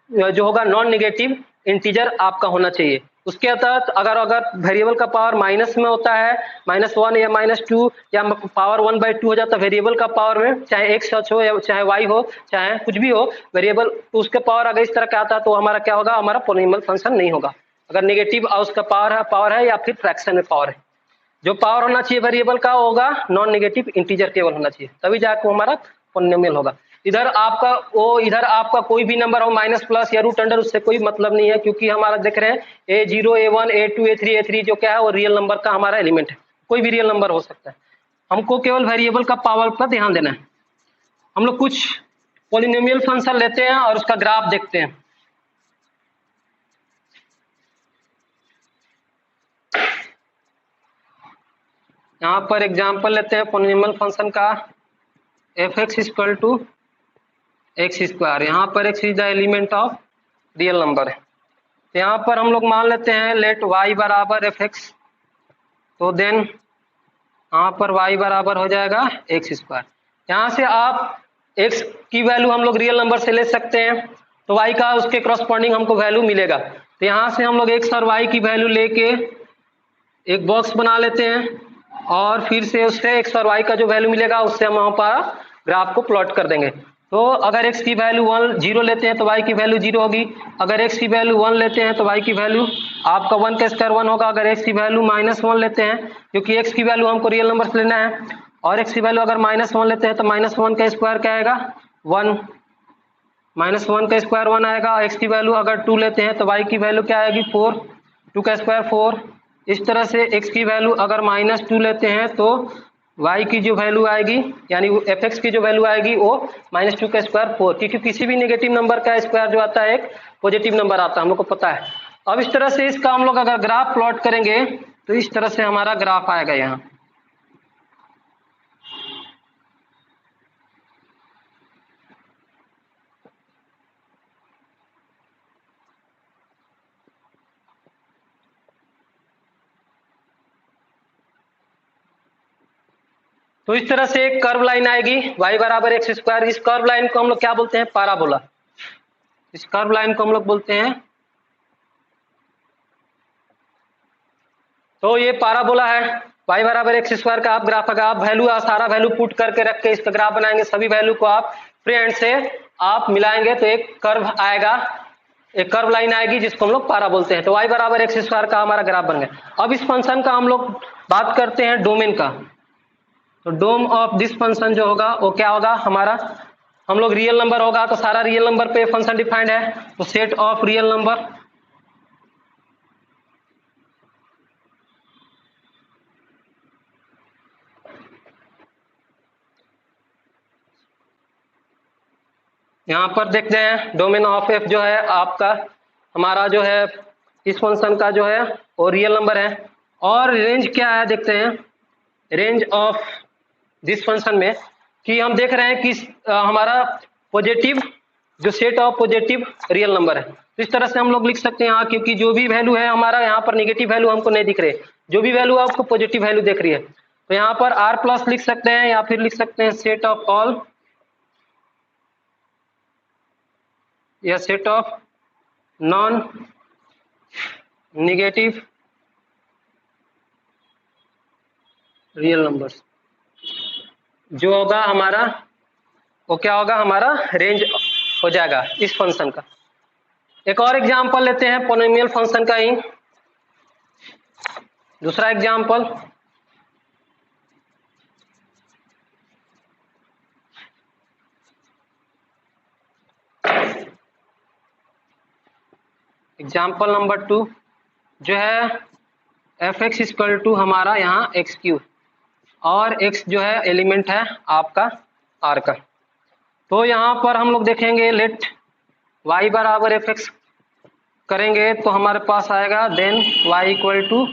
Speaker 1: जो होगा नॉन नेगेटिव इंटीजर आपका होना चाहिए। उसके तहत अगर वेरिएबल का पावर माइनस में होता है, -1 या -2 या पावर 1/2 हो जाता है वेरिएबल का पावर में, चाहे एक्स हो या चाहे वाई हो, चाहे कुछ भी हो वेरिएबल, तो उसके पावर अगर इस तरह का आता है तो हमारा क्या होगा, हमारा पॉलिनोमियल फंक्शन नहीं होगा। अगर नेगेटिव उसका पावर है या फिर फ्रैक्शन में पावर है, जो पावर होना चाहिए वेरिएबल का होगा नॉन नेगेटिव इंटीजर केवल होना चाहिए, तभी जाकर हमारा पॉलिनोमियल होगा। इधर आपका कोई भी नंबर हो, माइनस प्लस या रूट अंडर, उससे कोई मतलब नहीं है, क्योंकि हमारा देख रहे हैं A0 A1 A2 A3 A3 जो क्या है वो रियल नंबर का हमारा एलिमेंट है, कोई भी रियल नंबर हो सकता है। हमको केवल वेरिएबल का पावर पर ध्यान देना है। हम लोग कुछ पॉलिनोमियल फंक्शन लेते हैं और उसका ग्राफ देखते हैं। यहाँ पर एग्जाम्पल लेते हैं पॉलिनोमियल फंक्शन का f(x = x²। यहाँ पर x is the element of real number है। तो यहाँ पर हम लोग मान लेते हैं लेट y = f(x), तो देन यहाँ पर y बराबर हो जाएगा x²। यहाँ से आप x की वैल्यू हम लोग रियल नंबर से ले सकते हैं, तो y का उसके करस्पॉन्डिंग हमको वैल्यू मिलेगा। तो यहाँ से हम लोग x और y की वैल्यू लेके एक बॉक्स बना लेते हैं और फिर से उससे x और y का जो वैल्यू मिलेगा उससे हम वहाँ पर ग्राफ को प्लॉट कर देंगे। तो अगर x की वैल्यू 0 लेते हैं तो y की वैल्यू 0 होगी, अगर x की वैल्यू 1 लेते हैं तो y की वैल्यू आपका 1 का स्क्वायर 1 होगा, अगर x की वैल्यू -1 लेते हैं, क्योंकि x की वैल्यू हमको रियल नंबर से लेना है, और x की वैल्यू अगर -1 लेते हैं तो -1 का स्क्वायर क्या आएगा, 1, -1 का स्क्वायर 1 आएगा। x की वैल्यू अगर 2 लेते हैं तो y की वैल्यू क्या आएगी, 4, 2 का स्क्वायर 4। इस तरह से x की वैल्यू अगर -2 लेते हैं तो y की जो वैल्यू आएगी, यानी f(x) की जो वैल्यू आएगी वो -2 का स्क्वायर 4, क्योंकि किसी भी नेगेटिव नंबर का स्क्वायर जो आता है एक पॉजिटिव नंबर आता है, हम लोग को पता है। अब इस तरह से इसका हम लोग अगर ग्राफ प्लॉट करेंगे तो इस तरह से हमारा ग्राफ आएगा यहाँ। तो इस तरह से एक कर्व लाइन आएगी y = x²। इस कर्व लाइन को हम लोग क्या बोलते हैं, पैराबोला। इस कर्व लाइन को हम लोग बोलते हैं, तो ये पैराबोला है। y = x² का आप ग्राफ, अगर आप वैल्यू सारा वैल्यू पुट करके रख के इसका ग्राफ बनाएंगे, सभी वैल्यू को आप फ्री हैंड से आप मिलाएंगे तो एक कर्व आएगा, एक कर्व लाइन आएगी जिसको हम लोग पैरा बोलते हैं। तो y = x² का हमारा ग्राफ बन गया। अब इस फंक्शन का हम लोग बात करते हैं डोमेन का। तो डोम ऑफ दिस फंक्शन जो होगा वो क्या होगा हमारा, हम लोग रियल नंबर होगा तो सारा रियल नंबर पे फंक्शन डिफाइंड है, तो सेट ऑफ रियल नंबर, यहाँ पर देखते हैं डोमेन ऑफ f जो है आपका हमारा जो है इस फंक्शन का जो है वो रियल नंबर है। और रेंज क्या है देखते हैं, रेंज ऑफ दिस फंक्शन में कि हम देख रहे हैं कि हमारा पॉजिटिव जो set of positive real number है। तो इस तरह से हम लोग लिख सकते हैं यहाँ, क्योंकि जो भी वैल्यू है हमारा यहाँ पर नेगेटिव वैल्यू हमको नहीं दिख रही है, जो भी वैल्यू आपको पॉजिटिव वैल्यू दिख रही है, तो यहाँ पर r+ लिख सकते हैं या फिर लिख सकते हैं सेट ऑफ ऑल या set of non negative real numbers. जो होगा हमारा वो क्या होगा, हमारा रेंज हो जाएगा इस फंक्शन का। एक और एग्जांपल लेते हैं पॉलिनोमियल फंक्शन का ही, दूसरा एग्जांपल एग्जाम्पल नंबर 2 जो है एफ एक्स इक्वल टू हमारा यहाँ एक्स क्यू और x जो है एलिमेंट है आपका r का। तो यहाँ पर हम लोग देखेंगे लेट y बराबर एफ एक्स करेंगे तो हमारे पास आएगा then y equal to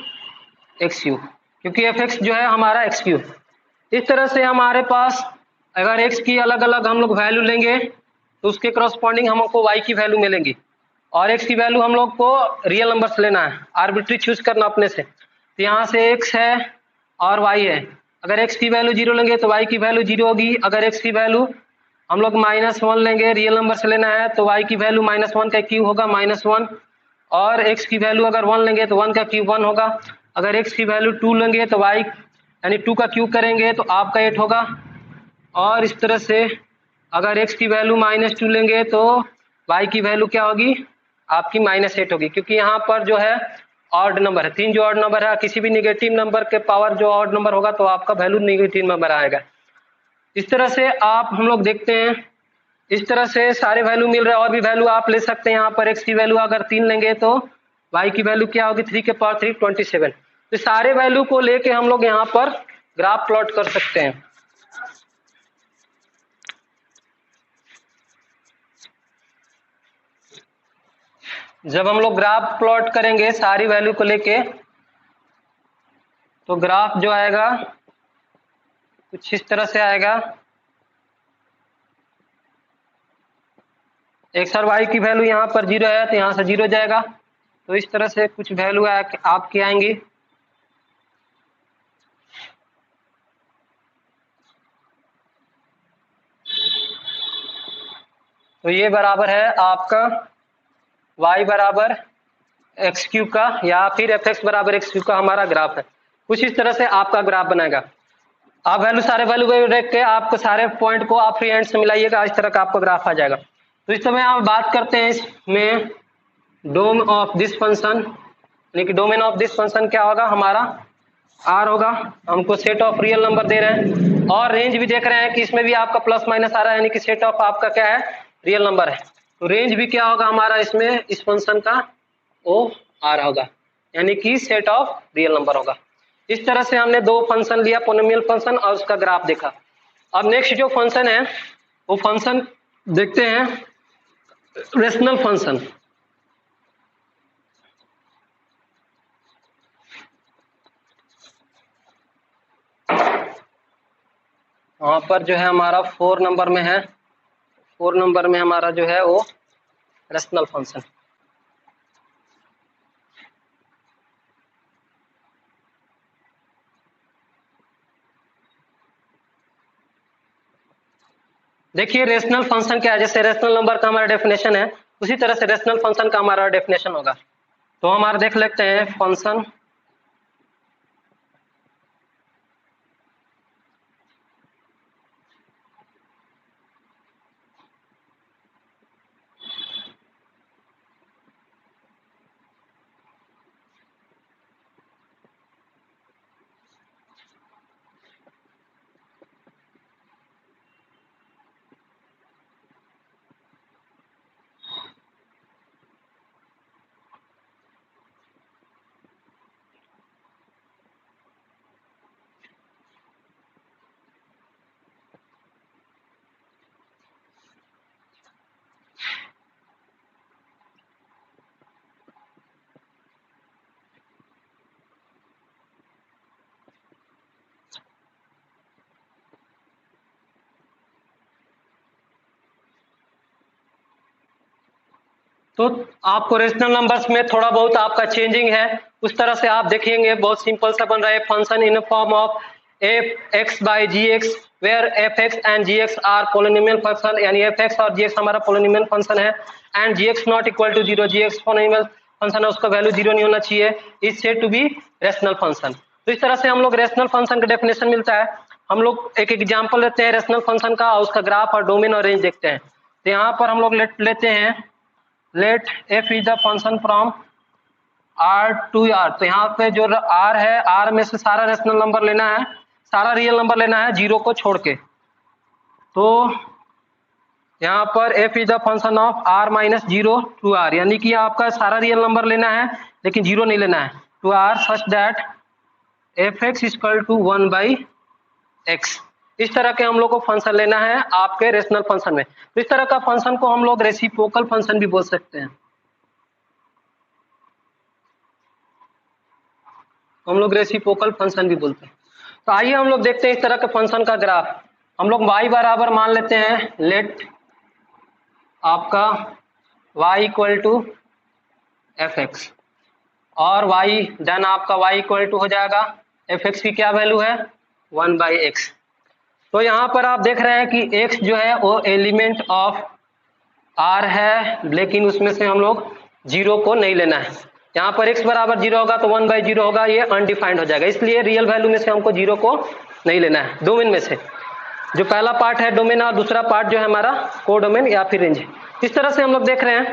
Speaker 1: x q, क्योंकि एफ एक्स जो है हमारा एक्स क्यू। इस तरह से हमारे पास अगर x की अलग अलग हम लोग वैल्यू लेंगे तो उसके करस्पॉन्डिंग हमको y की वैल्यू मिलेंगी, और x की वैल्यू हम लोग को रियल नंबर से लेना है, आर्बिट्री चूज करना अपने से। तो यहाँ से x है और y है, अगर x की वैल्यू 0 लेंगे तो y की वैल्यू 0 होगी। अगर x की वैल्यू हम लोग -1 लेंगे, रियल नंबर से लेना है, तो y की वैल्यू -1 का क्यूब होगा -1, और x की वैल्यू अगर 1 लेंगे तो 1 का क्यूब 1 होगा। अगर x की वैल्यू 2 लेंगे तो y यानी 2 का क्यूब करेंगे तो आपका 8 होगा। और इस तरह से अगर x की वैल्यू -2 लेंगे तो y की वैल्यू क्या होगी आपकी -8 होगी, क्योंकि यहाँ पर जो है ऑड नंबर है, 3 जो ऑड नंबर है, किसी भी निगेटिव नंबर के पावर जो ऑड नंबर होगा तो आपका वैल्यू निगेटिव नंबर आएगा। इस तरह से आप हम लोग देखते हैं, इस तरह से सारे वैल्यू मिल रहे हैं। और भी वैल्यू आप ले सकते हैं। यहाँ पर x की वैल्यू अगर 3 लेंगे तो y की वैल्यू क्या होगी 3 के पावर 3 27। तो सारे वैल्यू को लेके हम लोग यहाँ पर ग्राफ प्लॉट कर सकते हैं। जब हम लोग ग्राफ प्लॉट करेंगे सारी वैल्यू को लेके तो ग्राफ जो आएगा कुछ इस तरह से आएगा। एक्स और वाई की वैल्यू यहाँ पर 0 है तो यहाँ से 0 जाएगा, तो इस तरह से कुछ वैल्यू आपकी आएंगी। तो ये बराबर है आपका y बराबर एक्स क्यू का, या फिर एफ एक्स बराबर एक्स क्यू का हमारा ग्राफ है। कुछ इस तरह से आपका ग्राफ बनाएगा। आप वैल्यू सारे वैल्यू देख के आपको सारे पॉइंट को आप फ्री हैंड से मिलाइएगा, इस तरह का आपका ग्राफ आ जाएगा। तो इस समय आप बात करते हैं इसमें डोम ऑफ दिस फंक्शन, यानी कि डोमेन ऑफ दिस फंक्शन क्या होगा हमारा r होगा। हमको सेट ऑफ रियल नंबर दे रहे हैं और रेंज भी देख रहे हैं कि इसमें भी आपका प्लस माइनस आ रहा है, यानी कि सेट ऑफ आपका क्या है रियल नंबर है। तो रेंज भी क्या होगा हमारा इसमें इस फंक्शन का ओ आर होगा, यानी कि सेट ऑफ रियल नंबर होगा। इस तरह से हमने दो फंक्शन लिया, पोलिनोमियल फंक्शन और उसका ग्राफ देखा। अब नेक्स्ट जो फंक्शन है वो फंक्शन देखते हैं रेशनल फंक्शन। वहां पर जो है हमारा 4 नंबर में है, 4 नंबर में हमारा जो है वो रेशनल फंक्शन। देखिए रेशनल फंक्शन क्या है, जैसे रेशनल नंबर का हमारा डेफिनेशन है उसी तरह से रेशनल फंक्शन का हमारा डेफिनेशन होगा। तो हमारा देख लेते हैं फंक्शन तो आपको रेशनल नंबर्स में थोड़ा बहुत आपका चेंजिंग है, उस तरह से आप देखेंगे बहुत सिंपल सा बन रहा है function in form of F x by g x, where f x and g x are polynomial function, यानी एफ एक्स और जी एक्स हमारा पोलिनोमियल फंक्शन है, and g x not equal to 0, g x polynomial function है उसका value 0 नहीं होना चाहिए, is said to be rational function. तो इस तरह से हम लोग रेशनल फंक्शन का डेफिनेशन मिलता है। हम लोग एक एग्जाम्पल लेते हैं रेशनल फंक्शन का और उसका ग्राफ और डोमेन और रेंज देखते हैं। तो यहाँ पर हम लोग लेते हैं let f is the function from r to r। तो यहाँ पे जो r है, r में से सारा रेशनल नंबर लेना है, सारा रियल नंबर लेना है जीरो को छोड़ के। तो यहाँ पर f is the function of r minus 0 to r, यानी कि आपका सारा रियल नंबर लेना है लेकिन जीरो नहीं लेना है, to r such that f x equal to 1/x। इस तरह के हम लोग को फंक्शन लेना है आपके रेशनल फंक्शन में। तो इस तरह का फंक्शन को हम लोग रेसिप्रोकल फंक्शन भी बोल सकते हैं, हम लोग रेसिप्रोकल फंक्शन भी बोलते हैं। तो आइए हम लोग देखते हैं इस तरह के फंक्शन का ग्राफ। हम लोग y बराबर मान लेते हैं, लेट आपका y equal to f x, और y देन आपका y इक्वल टू हो जाएगा एफ एक्स की क्या वैल्यू है 1/x। तो यहाँ पर आप देख रहे हैं कि x जो है वो एलिमेंट ऑफ r है, लेकिन उसमें से हम लोग जीरो को नहीं लेना है। यहाँ पर x बराबर 0 होगा तो 1/0 होगा, ये अनडिफाइंड हो जाएगा, इसलिए रियल वैल्यू में से हमको जीरो को नहीं लेना है। डोमेन में से जो पहला पार्ट है डोमेन और दूसरा पार्ट जो है हमारा कोडोमेन या फिर रेंज। इस तरह से हम लोग देख रहे हैं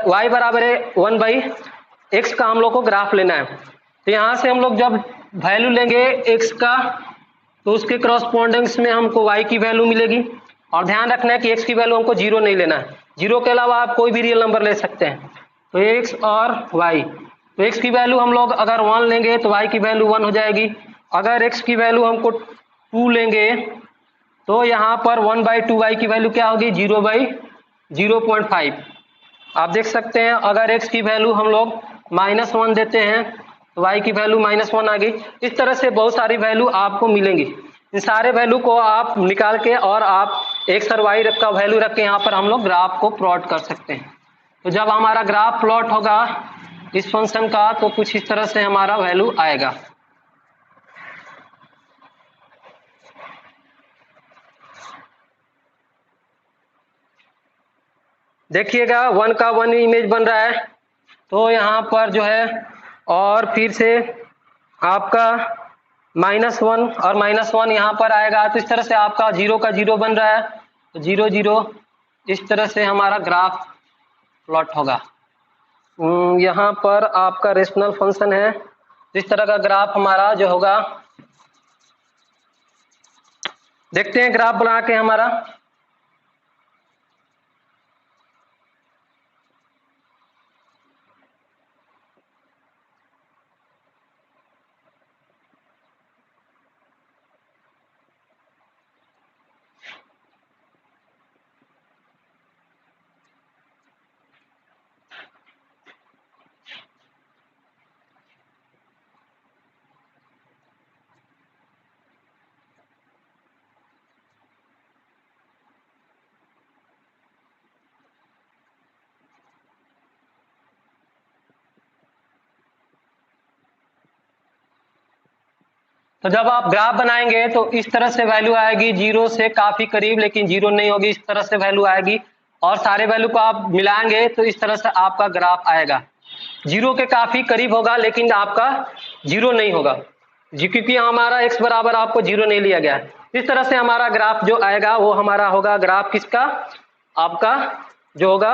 Speaker 1: y बराबर है 1/x का हम लोग को ग्राफ लेना है। तो यहाँ से हम लोग जब वैल्यू लेंगे x का तो उसके क्रॉसपोंडेंस में हमको y की वैल्यू मिलेगी, और ध्यान रखना है कि x की वैल्यू हमको जीरो नहीं लेना है, जीरो के अलावा आप कोई भी रियल नंबर ले सकते हैं। तो x और y, तो x की वैल्यू हम लोग अगर 1 लेंगे तो y की वैल्यू 1 हो जाएगी, अगर x की वैल्यू हमको 2 लेंगे तो यहाँ पर 1/2y की वैल्यू क्या होगी 0/0.5। आप देख सकते हैं अगर x की वैल्यू हम लोग -1 देते हैं तो y की वैल्यू -1 आ गई। इस तरह से बहुत सारी वैल्यू आपको मिलेंगी, इन सारे वैल्यू को आप निकाल के और आप x और y का वैल्यू रख के यहाँ पर हम लोग ग्राफ को प्लॉट कर सकते हैं। तो जब हमारा ग्राफ प्लॉट होगा इस फंक्शन का तो कुछ इस तरह से हमारा वैल्यू आएगा। देखिएगा 1 का 1 इमेज बन रहा है, तो यहाँ पर जो है और फिर से आपका -1 और -1 यहाँ पर आएगा, तो इस तरह से आपका 0 का 0 बन रहा है, तो 0 0 इस तरह से हमारा ग्राफ प्लॉट होगा। यहाँ पर आपका रेशनल फंक्शन है, इस तरह का ग्राफ हमारा जो होगा, देखते हैं ग्राफ बना के हमारा। तो जब आप ग्राफ बनाएंगे तो इस तरह से वैल्यू आएगी, जीरो से काफी करीब लेकिन जीरो नहीं होगी, इस तरह से वैल्यू आएगी, और सारे वैल्यू को आप मिलाएंगे तो इस तरह से आपका ग्राफ आएगा। जीरो के काफी करीब होगा लेकिन आपका जीरो नहीं होगा क्योंकि हमारा x बराबर आपको जीरो नहीं लिया गया है। इस तरह से हमारा ग्राफ जो आएगा वो हमारा होगा ग्राफ किसका, आपका जो होगा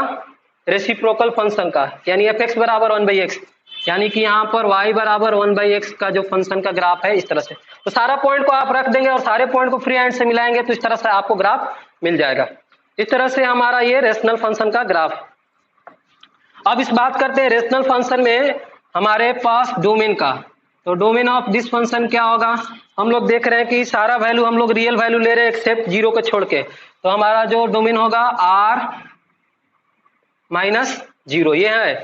Speaker 1: रेसिप्रोकल फंक्शन का, यानी एफ एक्स बराबर 1/x, यानी कि यहाँ पर y बराबर 1/x का जो फंक्शन का ग्राफ है इस तरह से। तो सारा पॉइंट को आप रख देंगे और सारे पॉइंट को फ्री हैंड से मिलाएंगे तो इस तरह से आपको ग्राफ मिल जाएगा। इस तरह से हमारा ये रेशनल फंक्शन का ग्राफ। अब इस बात करते हैं रेशनल फंक्शन में हमारे पास डोमेन का, तो डोमेन ऑफ दिस फंक्शन क्या होगा। हम लोग देख रहे हैं कि सारा वैल्यू हम लोग रियल वैल्यू ले रहे हैं एक्सेप्ट जीरो को छोड़ के, तो हमारा जो डोमेन होगा r-0, ये है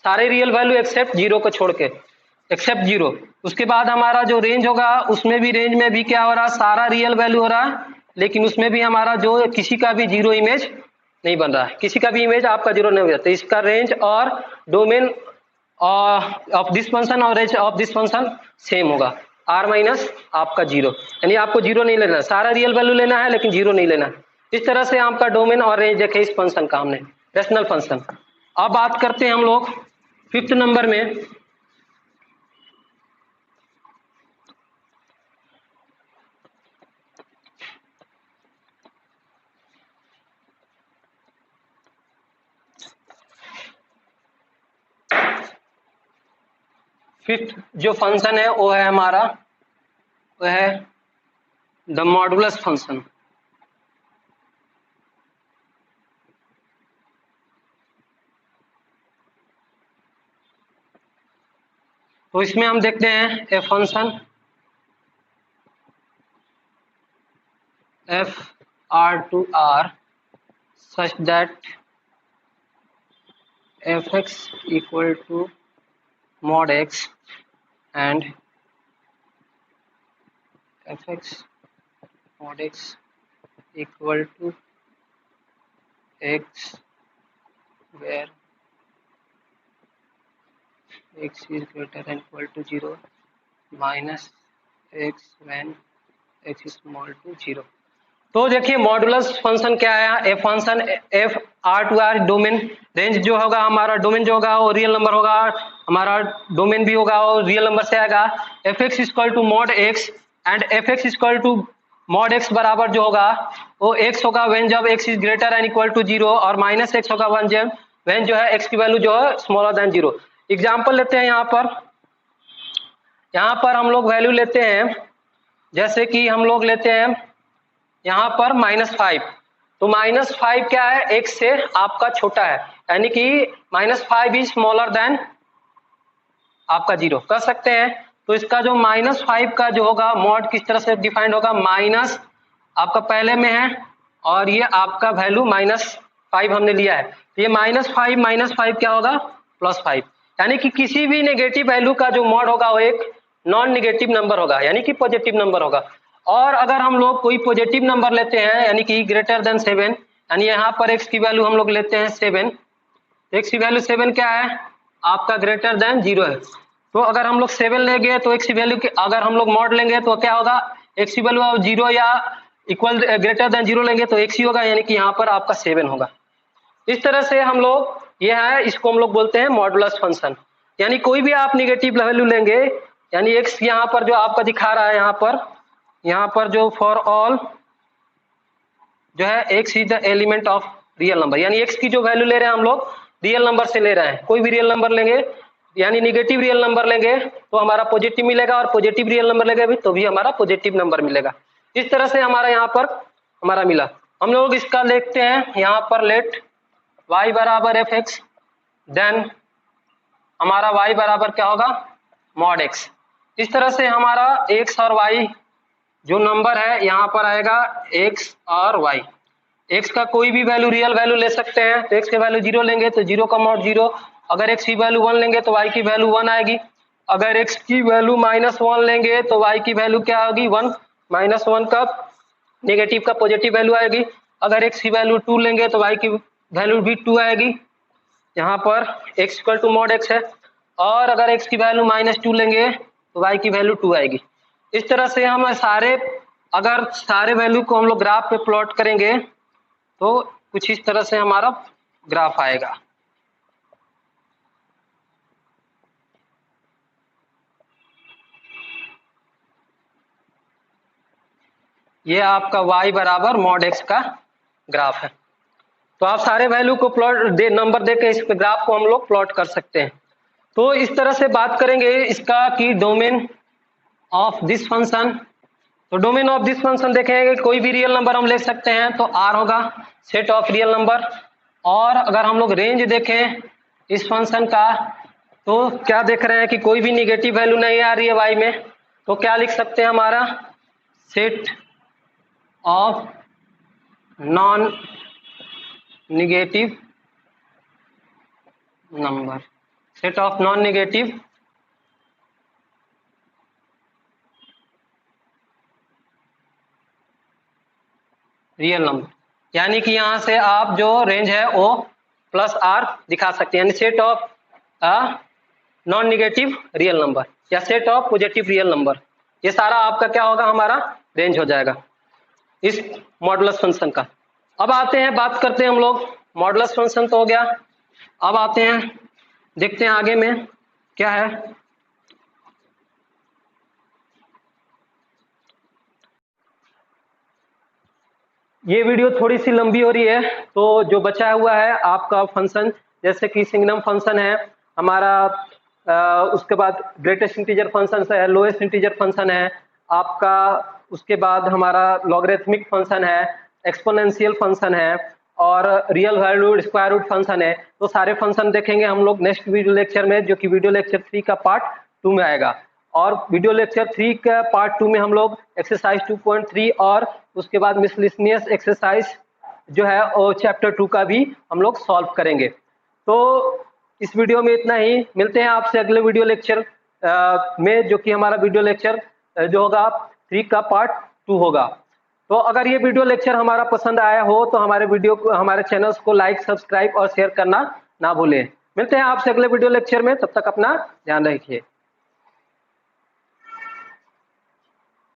Speaker 1: सारे रियल वैल्यू एक्सेप्ट जीरो को छोड़ के, एक्सेप्ट जीरो। उसके बाद हमारा जो रेंज होगा उसमें भी रेंज में भी क्या हो रहा है, सारा रियल वैल्यू हो रहा है, लेकिन उसमें भी हमारा जो किसी का भी जीरो इमेज नहीं बन रहा है, किसी का भी इमेज आपका जीरो नहीं हो जाता। इसका रेंज और डोमेन ऑफ दिस फंक्शन और range of this function same होगा, r माइनस आपका जीरो, यानी आपको जीरो नहीं लेना, सारा रियल वैल्यू लेना है लेकिन जीरो नहीं लेना। इस तरह से आपका डोमेन और रेंज देखे इस फंक्शन का हमने, रेशनल फंक्शन। अब बात करते हैं हम लोग 5th नंबर में, फिफ्थ जो फंक्शन है वो है हमारा, वो है द मॉडुलस फंक्शन। तो इसमें हम देखते हैं a function f R to R such that f x equal to mod x and fx mod x equal to x where x is greater than equal to 0 minus x when x is small to 0। तो देखिए modulus function क्या है, a function f R to R domain range जो होगा हमारा domain जो होगा वो रियल नंबर होगा, हमारा डोमेन भी होगा वो रियल नंबर से आएगा। F x equal to mod x and f x equal to mod x बराबर जो होगा वो एक्स होगा व्हेन जब x is greater and equal to 0 और माइनस एक्स होगा वन जब व्हेन जो है एक्स की वैल्यू जो है स्मॉलर देन 0। एग्जाम्पल लेते हैं यहाँ पर हम लोग वैल्यू लेते हैं, जैसे कि हम लोग लेते हैं यहाँ पर -5। तो -5 क्या है, x से आपका छोटा है, यानी कि -5 इज स्मॉलर देन आपका 0 कर सकते हैं। तो इसका जो -5 का जो होगा मॉड किस तरह से डिफाइंड होगा, माइनस आपका पहले में है और ये आपका वैल्यू -5 हमने लिया है, तो ये -5 क्या होगा +5, यानी कि किसी भी नेगेटिव वैल्यू का जो मॉड होगा वो एक नॉन नेगेटिव नंबर होगा, यानी कि पॉजिटिव नंबर होगा। और अगर हम लोग कोई पॉजिटिव नंबर लेते हैं यानी कि ग्रेटर देन 7, यानी यहाँ पर x की वैल्यू हम लोग लेते हैं 7, x की वैल्यू 7 क्या है आपका ग्रेटर देन 0 है। तो अगर हम लोग 7 लेंगे तो x की वैल्यू अगर हम लोग मॉड लेंगे तो क्या होगा, x की वैल्यू 0 या इक्वल ग्रेटर देन 0 लेंगे तो x ही होगा, यानी कि यहाँ पर आपका 7 होगा। इस तरह से हम लोग ये है, इसको हम लोग बोलते हैं मॉडुलस फंक्शन, यानी कोई भी आप निगेटिव वैल्यू लेंगे, यानी x यहाँ पर जो आपका दिखा रहा है यहाँ पर जो फॉर ऑल जो है x is the element of real number, यानी x की जो वैल्यू ले रहे हैं हम लोग रियल नंबर से ले रहे हैं। कोई भी रियल नंबर लेंगे यानी निगेटिव रियल नंबर लेंगे तो हमारा पॉजिटिव मिलेगा, और पॉजिटिव रियल नंबर लेंगे भी तो भी हमारा पॉजिटिव नंबर मिलेगा। इस तरह से हमारा यहाँ पर हमारा मिला। हम लोग इसका देखते हैं यहाँ पर लेट y बराबर एफ एक्स, देन हमारा y बराबर क्या होगा मॉड x। इस तरह से हमारा x और y जो नंबर है यहाँ पर आएगा x और y। x का कोई भी वैल्यू रियल वैल्यू ले सकते हैं, तो x की वैल्यू 0 लेंगे तो 0 का मॉड 0, अगर x की वैल्यू 1 लेंगे तो y की वैल्यू 1 आएगी, अगर x की वैल्यू -1 लेंगे तो y की वैल्यू क्या होगी 1, -1 का नेगेटिव का पॉजिटिव वैल्यू आएगी, अगर x की वैल्यू 2 लेंगे तो y की वैल्यू भी 2 आएगी, यहाँ पर x equal to mod x है, और अगर x की वैल्यू -2 लेंगे तो y की वैल्यू 2 आएगी। इस तरह से हम अगर सारे वैल्यू को हम लोग ग्राफ पे प्लॉट करेंगे तो कुछ इस तरह से हमारा ग्राफ आएगा। ये आपका y बराबर मॉड x का ग्राफ है। तो आप सारे वैल्यू को नंबर देके इस ग्राफ को हम लोग प्लॉट कर सकते हैं। तो इस तरह से बात करेंगे इसका कि डोमेन ऑफ दिस फंक्शन। तो डोमेन ऑफ दिस फंक्शन देखेंगे कोई भी रियल नंबर हम ले सकते हैं तो R होगा सेट ऑफ रियल नंबर। और अगर हम लोग रेंज देखें इस फंक्शन का तो क्या देख रहे हैं कि कोई भी निगेटिव वैल्यू नहीं आ रही है y में, तो क्या लिख सकते हैं हमारा set of non negative number, set of non negative real number, यानी कि यहाँ से आप जो रेंज है वो +R दिखा सकते हैं, यानी set of non negative real number या set of positive real number, ये सारा आपका क्या होगा हमारा रेंज हो जाएगा इस मॉडुलस फंक्शन का। अब आते हैं बात करते हैं हम लोग, मॉडुलस फंक्शन तो हो गया, अब आते हैं देखते हैं आगे में क्या है। ये वीडियो थोड़ी सी लंबी हो रही है, तो जो बचा हुआ है आपका फंक्शन जैसे कि सिग्नम फंक्शन है हमारा, उसके बाद ग्रेटेस्ट इंटीजर फंक्शन है, लोएस्ट इंटीजर फंक्शन है आपका, उसके बाद हमारा लॉगरिथमिक फंक्शन है, एक्सपोनेंशियल फंक्शन है और real valued square root function है। तो सारे फंक्शन देखेंगे हम लोग नेक्स्ट वीडियो लेक्चर में, जो कि वीडियो लेक्चर 3 का पार्ट 2 में आएगा। और वीडियो लेक्चर 3 का पार्ट 2 में हम लोग एक्सरसाइज 2.3 और उसके बाद मिसलिनियस एक्सरसाइज जो है वो चैप्टर 2 का भी हम लोग सॉल्व करेंगे। तो इस वीडियो में इतना ही, मिलते हैं आपसे अगले वीडियो लेक्चर में, जो कि हमारा वीडियो लेक्चर जो होगा 3 का पार्ट 2 होगा। तो अगर ये वीडियो लेक्चर हमारा पसंद आया हो तो हमारे चैनल्स को लाइक, सब्सक्राइब और शेयर करना ना भूलें। मिलते हैं आपसे अगले वीडियो लेक्चर में, तब तक अपना ध्यान रखिए।